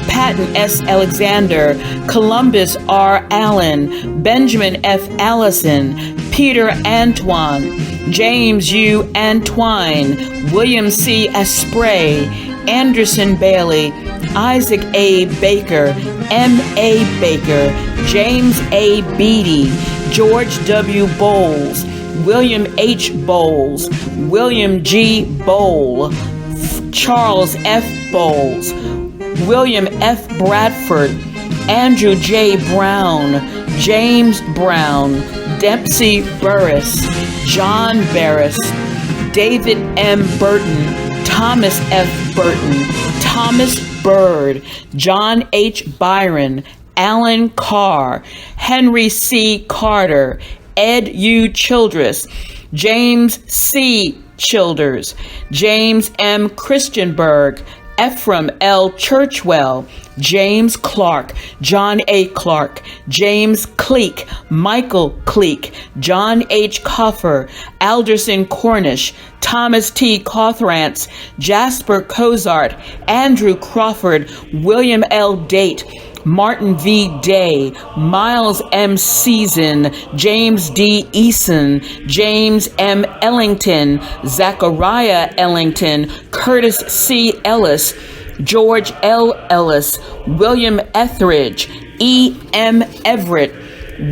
Patton S. Alexander, Columbus R. Allen, Benjamin F. Allison, Peter Antoine, James U. Antwine, William C. Espray, Anderson Bailey, Isaac A. Baker, M. A. Baker, James A. Beatty, George W. Bowles, William H. Bowles, William G. Bowl, Charles F. Bowles, William F. Bradford, Andrew J. Brown, James Brown, Dempsey Burris, John Barris, David M. Burton, Thomas F. Burton, Thomas Bird, John H. Byron, Alan Carr, Henry C. Carter, Ed U. Childress, James C. Childers, James M. Christianberg, Ephraim L. Churchwell, James Clark, John A. Clark, James Cleek, Michael Cleek, John H. Coffer, Alderson Cornish, Thomas T. Cawthrance, Jasper Cozart, Andrew Crawford, William L. Date, Martin V. Day, Miles M. Season, James D. Eason, James M. Ellington, Zachariah Ellington, Curtis C. Ellis, George L. Ellis, William Etheridge, E. M. Everett,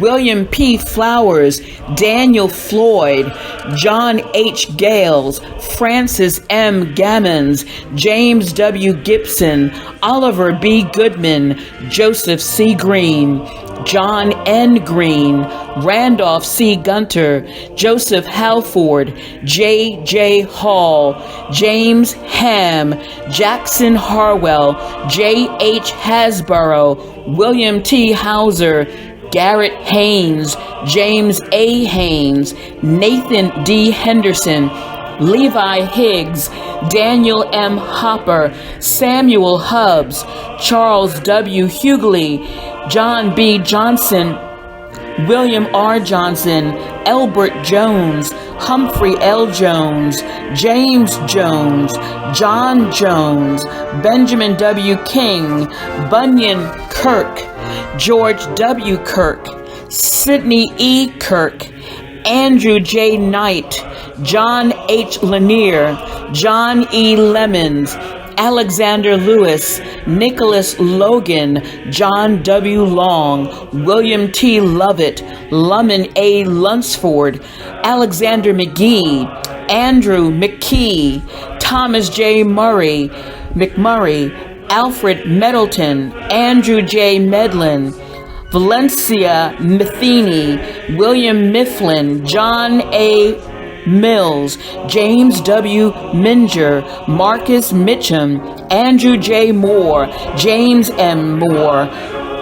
William P. Flowers, Daniel Floyd, John H. Gales, Francis M. Gammons, James W. Gibson, Oliver B. Goodman, Joseph C. Green, John N. Green, Randolph C. Gunter, Joseph Halford, J. J. Hall, James Ham, Jackson Harwell, J. H. Hasborough, William T. Hauser, Garrett Haynes, James A. Haynes, Nathan D. Henderson, Levi Higgs, Daniel M. Hopper, Samuel Hubbs, Charles W. Hughley, John B. Johnson, William R. Johnson, Elbert Jones, Humphrey L. Jones, James Jones, John Jones, Benjamin W. King, Bunyan Kirk, George W. Kirk, Sidney E. Kirk, Andrew J. Knight, John H. Lanier, John E. Lemons, Alexander Lewis, Nicholas Logan, John W. Long, William T. Lovett, Luman A. Lunsford, Alexander McGee, Andrew McKee, Thomas J. McMurray, Alfred Middleton, Andrew J. Medlin, Valencia Matheny, William Mifflin, John A. Mills, James W. Minger, Marcus Mitchum, Andrew J. Moore, James M. Moore,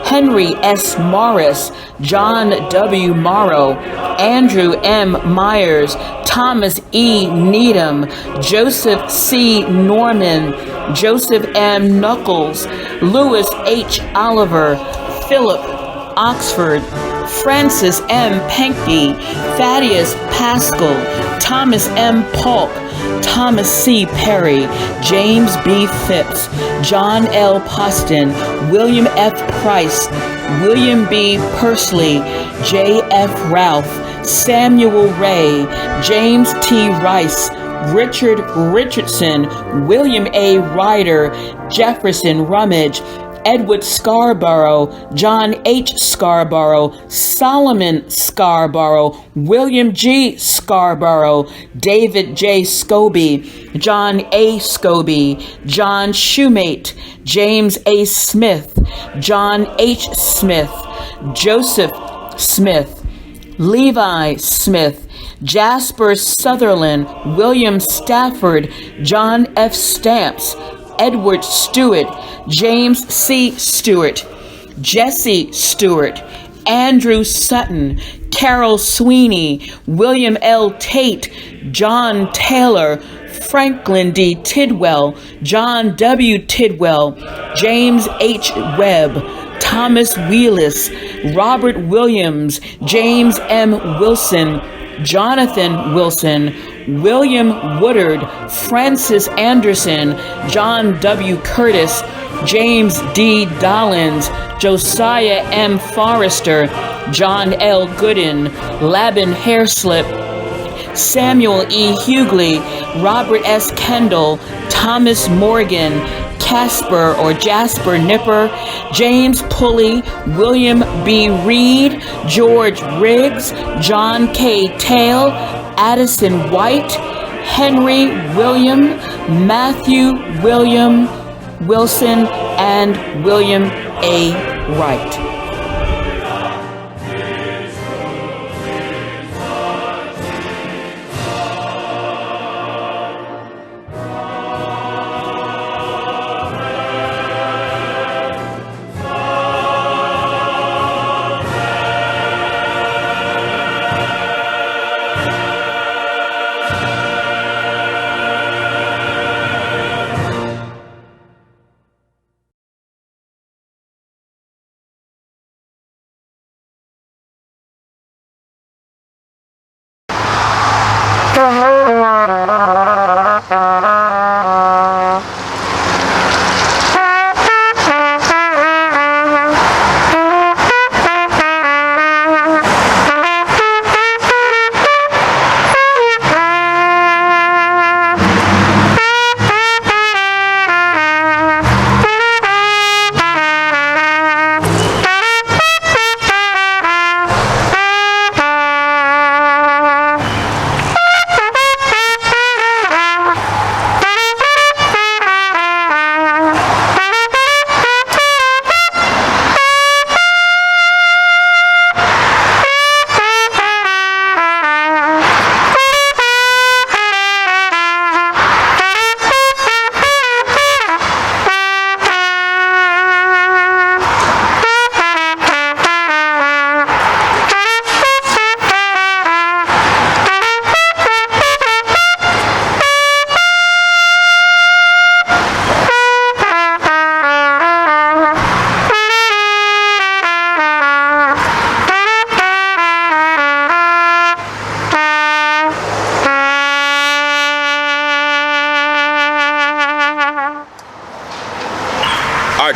Henry S. Morris, John W. Morrow, Andrew M. Myers, Thomas E. Needham, Joseph C. Norman, Joseph M. Knuckles, Lewis H. Oliver, Philip Oxford, Francis M. Pankey, Thaddeus Pascal, Thomas M. Polk, Thomas C. Perry, James B. Phipps, John L. Poston, William F. Price, William B. Pursley, J. F. Ralph, Samuel Ray, James T. Rice, Richard Richardson, William A. Ryder, Jefferson Rummage, Edward Scarborough, John H. Scarborough, Solomon Scarborough, William G. Scarborough, David J. Scobie, John A. Scobie, John Shoemate, James A. Smith, John H. Smith, Joseph Smith, Levi Smith, Jasper Sutherland, William Stafford, John F. Stamps, Edward Stewart, James C. Stewart, Jesse Stewart, Andrew Sutton, Carol Sweeney, William L. Tate, John Taylor, Franklin D. Tidwell, John W. Tidwell, James H. Webb, Thomas Wheelis, Robert Williams, James M. Wilson, Jonathan Wilson, William Woodard, Francis Anderson, John W. Curtis, James D. Dollins, Josiah M. Forrester, John L. Gooden, Laban Hairslip, Samuel E. Hughley, Robert S. Kendall, Thomas Morgan, Casper or Jasper Nipper, James Pulley, William B. Reed, George Riggs, John K. Tail, Addison White, Henry William, Matthew William Wilson, and William A. Wright.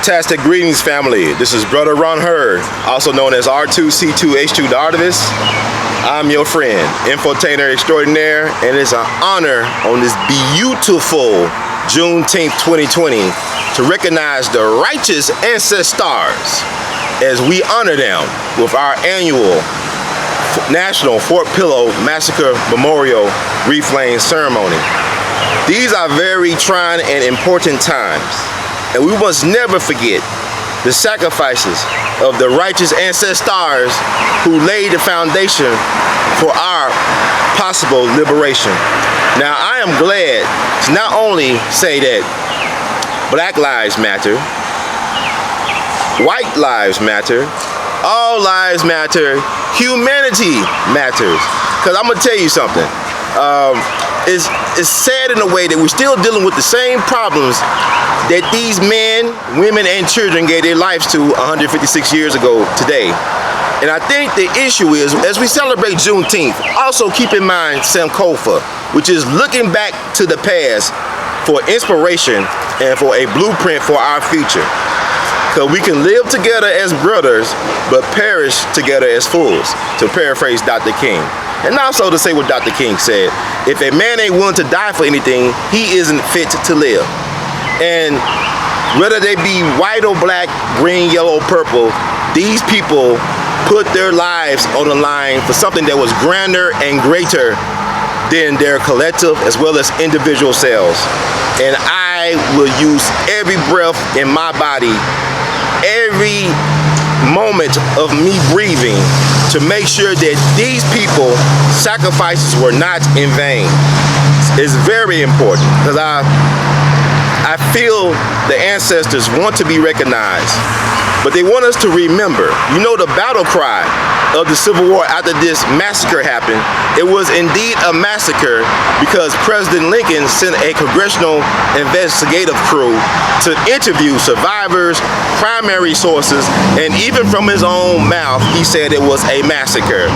Fantastic greetings, family. This is Brother Ron Hurd, also known as R2C2H2 Dardavis. I'm your friend, infotainer extraordinaire, and it's an honor on this beautiful Juneteenth 2020 to recognize the righteous ancestors as we honor them with our annual National Fort Pillow Massacre Memorial Wreath Laying Ceremony. These are very trying and important times, and we must never forget the sacrifices of the righteous ancestors who laid the foundation for our possible liberation. Now, I am glad to not only say that Black Lives Matter, white lives matter, all lives matter, humanity matters. Because I'm going to tell you something. It's sad in a way that we're still dealing with the same problems that these men, women, and children gave their lives to 156 years ago today. And I think the issue is, as we celebrate Juneteenth, also keep in mind Sankofa, which is looking back to the past for inspiration and for a blueprint for our future. Because we can live together as brothers, but perish together as fools, to paraphrase Dr. King. And also to say what Dr. King said, if a man ain't willing to die for anything, he isn't fit to live. And whether they be white or black, green, yellow, purple, these people put their lives on the line for something that was grander and greater than their collective as well as individual selves. And I will use every breath in my body, every moment of me breathing, to make sure that these people's sacrifices were not in vain. It's very important, because I feel the ancestors want to be recognized, but they want us to remember. You know, the battle cry of the Civil War after this massacre happened, it was indeed a massacre because President Lincoln sent a congressional investigative crew to interview survivors, primary sources, and even from his own mouth, he said it was a massacre.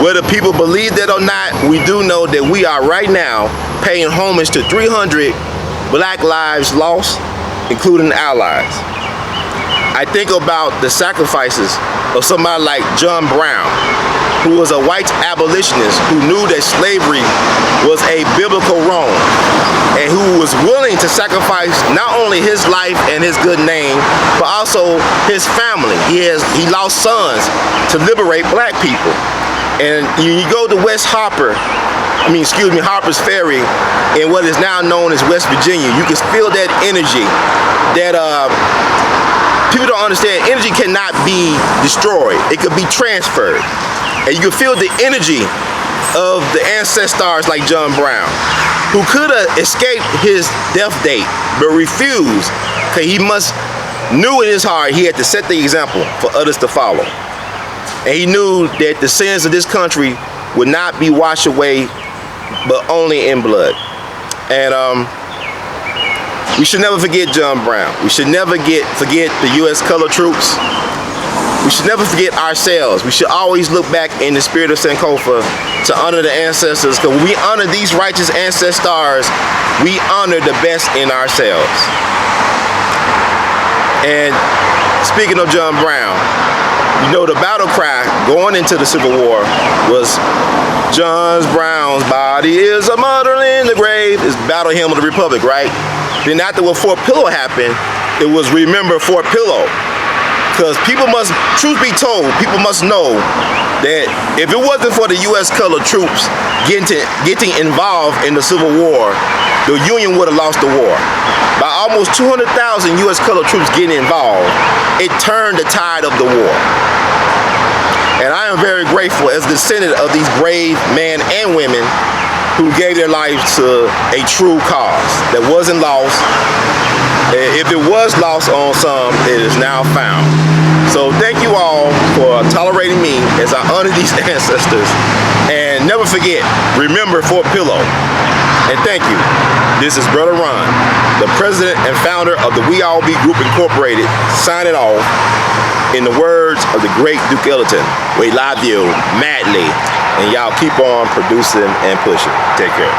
Whether people believe that or not, we do know that we are right now paying homage to 300 black lives lost, including allies. I think about the sacrifices of somebody like John Brown, who was a white abolitionist who knew that slavery was a biblical wrong, and who was willing to sacrifice not only his life and his good name, but also his family. He lost sons to liberate black people. And you go to Harper's Ferry in what is now known as West Virginia, you can feel that energy that people don't understand. Energy cannot be destroyed. It could be transferred. And you can feel the energy of the ancestors like John Brown, who could have escaped his death date, but refused, because he knew in his heart he had to set the example for others to follow. And he knew that the sins of this country would not be washed away, but only in blood. And we should never forget John Brown. We should never forget the U.S. colored troops. We should never forget ourselves. We should always look back in the spirit of Sankofa to honor the ancestors, because when we honor these righteous ancestors, we honor the best in ourselves. And speaking of John Brown, you know, the battle cry going into the Civil War was John Brown's body is a murder in the grave. It's the battle hymn of the Republic, right? Then after what Fort Pillow happened, it was remember Fort Pillow. Because people must, truth be told, people must know that if it wasn't for the U.S. colored troops getting involved in the Civil War, the Union would have lost the war. By almost 200,000 U.S. colored troops getting involved, it turned the tide of the war. And I am very grateful as a descendant of these brave men and women who gave their lives to a true cause that wasn't lost. If it was lost on some, it is now found. So thank you all for tolerating me as I honor these ancestors. And never forget, remember Fort Pillow. And thank you. This is Brother Ron, the president and founder of the We All Be Group Incorporated, signing off in the words of the great Duke Ellington. We love you madly. And y'all keep on producing and pushing. Take care.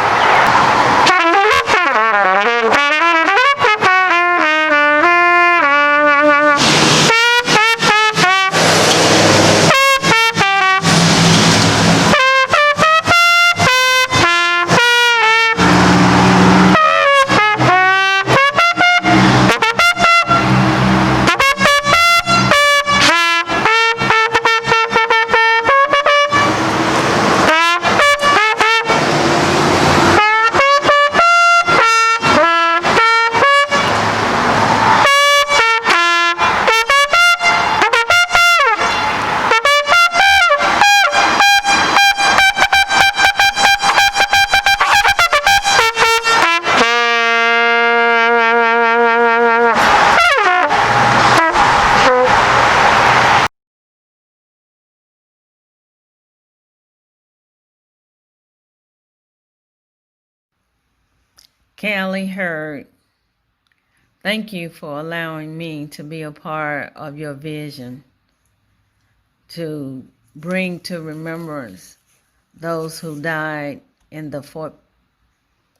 Callie Hurd, thank you for allowing me to be a part of your vision to bring to remembrance those who died in the Fort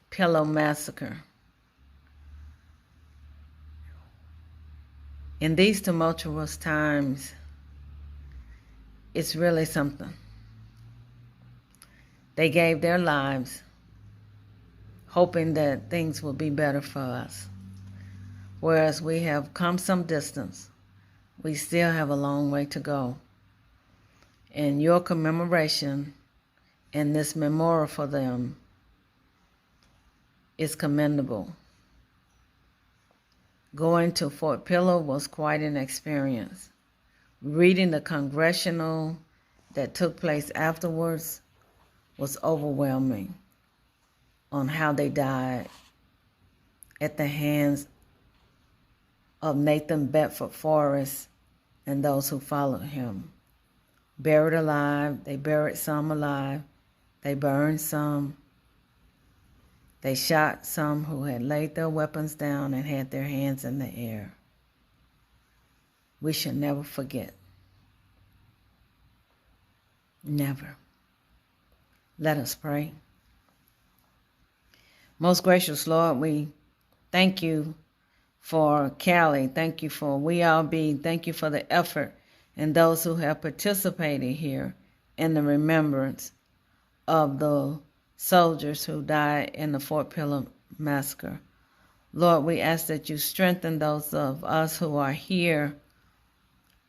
Pillow massacre. In these tumultuous times, it's really something. They gave their lives hoping that things will be better for us. Whereas we have come some distance, we still have a long way to go. And your commemoration and this memorial for them is commendable. Going to Fort Pillow was quite an experience. Reading the congressional that took place afterwards was overwhelming on how they died at the hands of Nathan Bedford Forrest and those who followed him. Buried alive, they buried some alive, they burned some, they shot some who had laid their weapons down and had their hands in the air. We should never forget. Never. Let us pray. Most gracious Lord, we thank you for Callie. Thank you for We All Be. Thank you for the effort and those who have participated here in the remembrance of the soldiers who died in the Fort Pillow massacre. Lord, we ask that you strengthen those of us who are here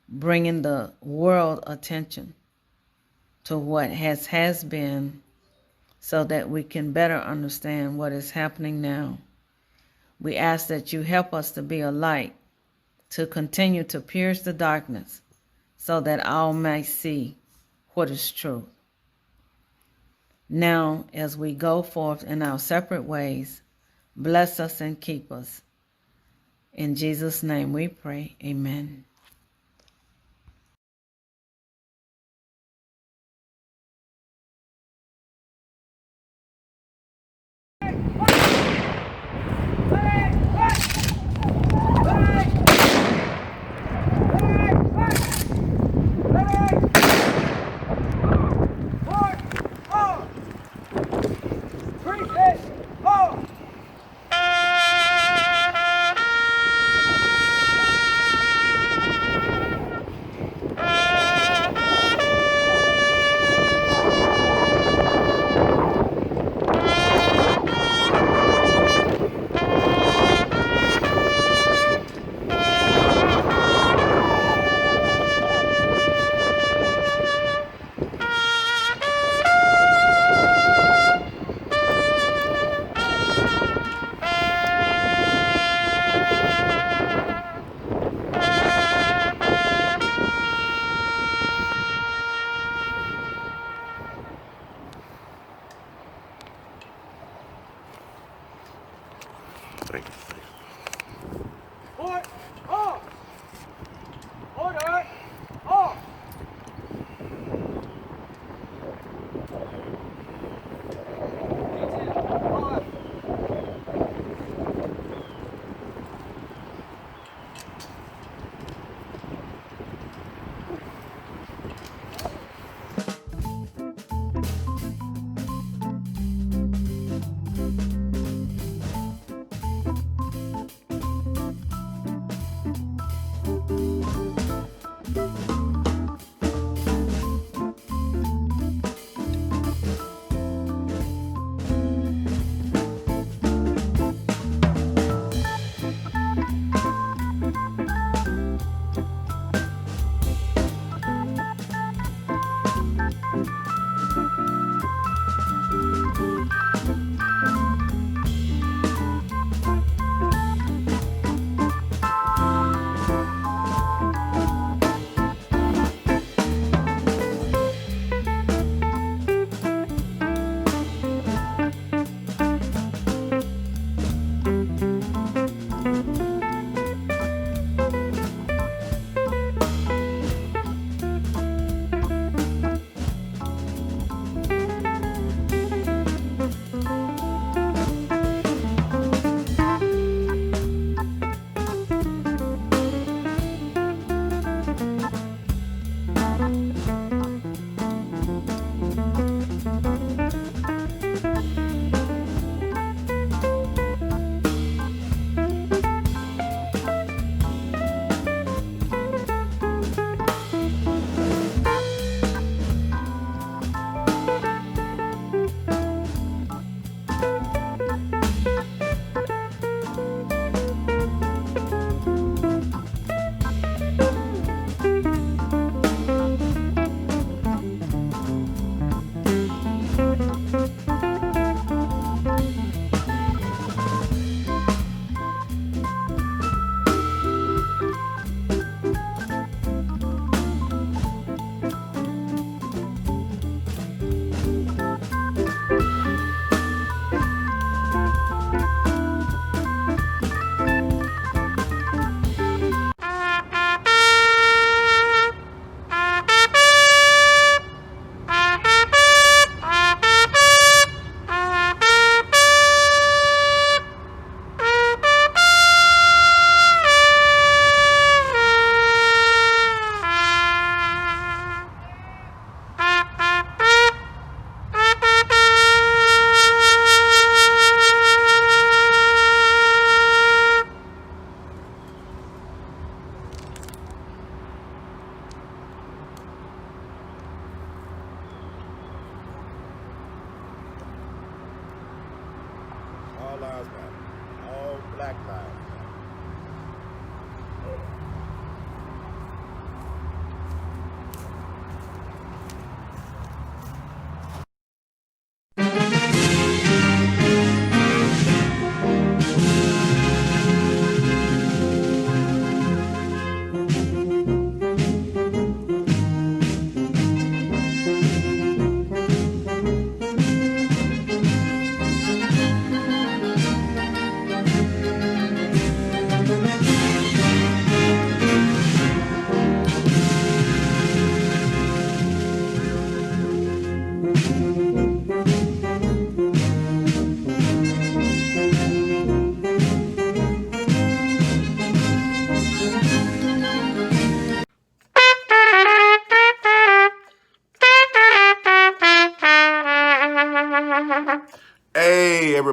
bringing the world attention to what has been so that we can better understand what is happening now. We ask that you help us to be a light, to continue to pierce the darkness so that all may see what is true. Now, as we go forth in our separate ways, bless us and keep us. In Jesus' name we pray, amen.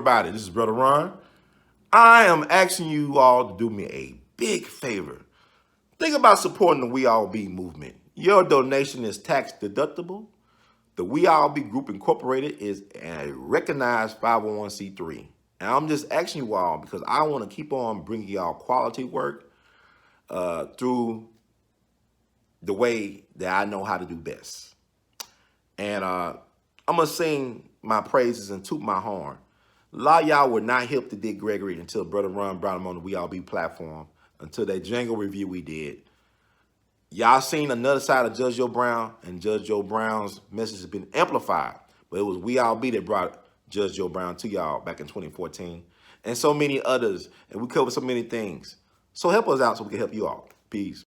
everybody. This is Brother Ron. I am asking you all to do me a big favor. Think about supporting the We All Be movement. Your donation is tax deductible. The We All Be Group Incorporated is a recognized 501c3. And I'm just asking you all because I want to keep on bringing y'all quality work through the way that I know how to do best. And I'm going to sing my praises and toot my horn. A lot of y'all were not hip to Dick Gregory until Brother Ron brought him on the We All Be platform, until that jingle review we did. Y'all seen another side of Judge Joe Brown, and Judge Joe Brown's message has been amplified. But it was We All Be that brought Judge Joe Brown to y'all back in 2014. And so many others. And we covered so many things. So help us out so we can help you all. Peace.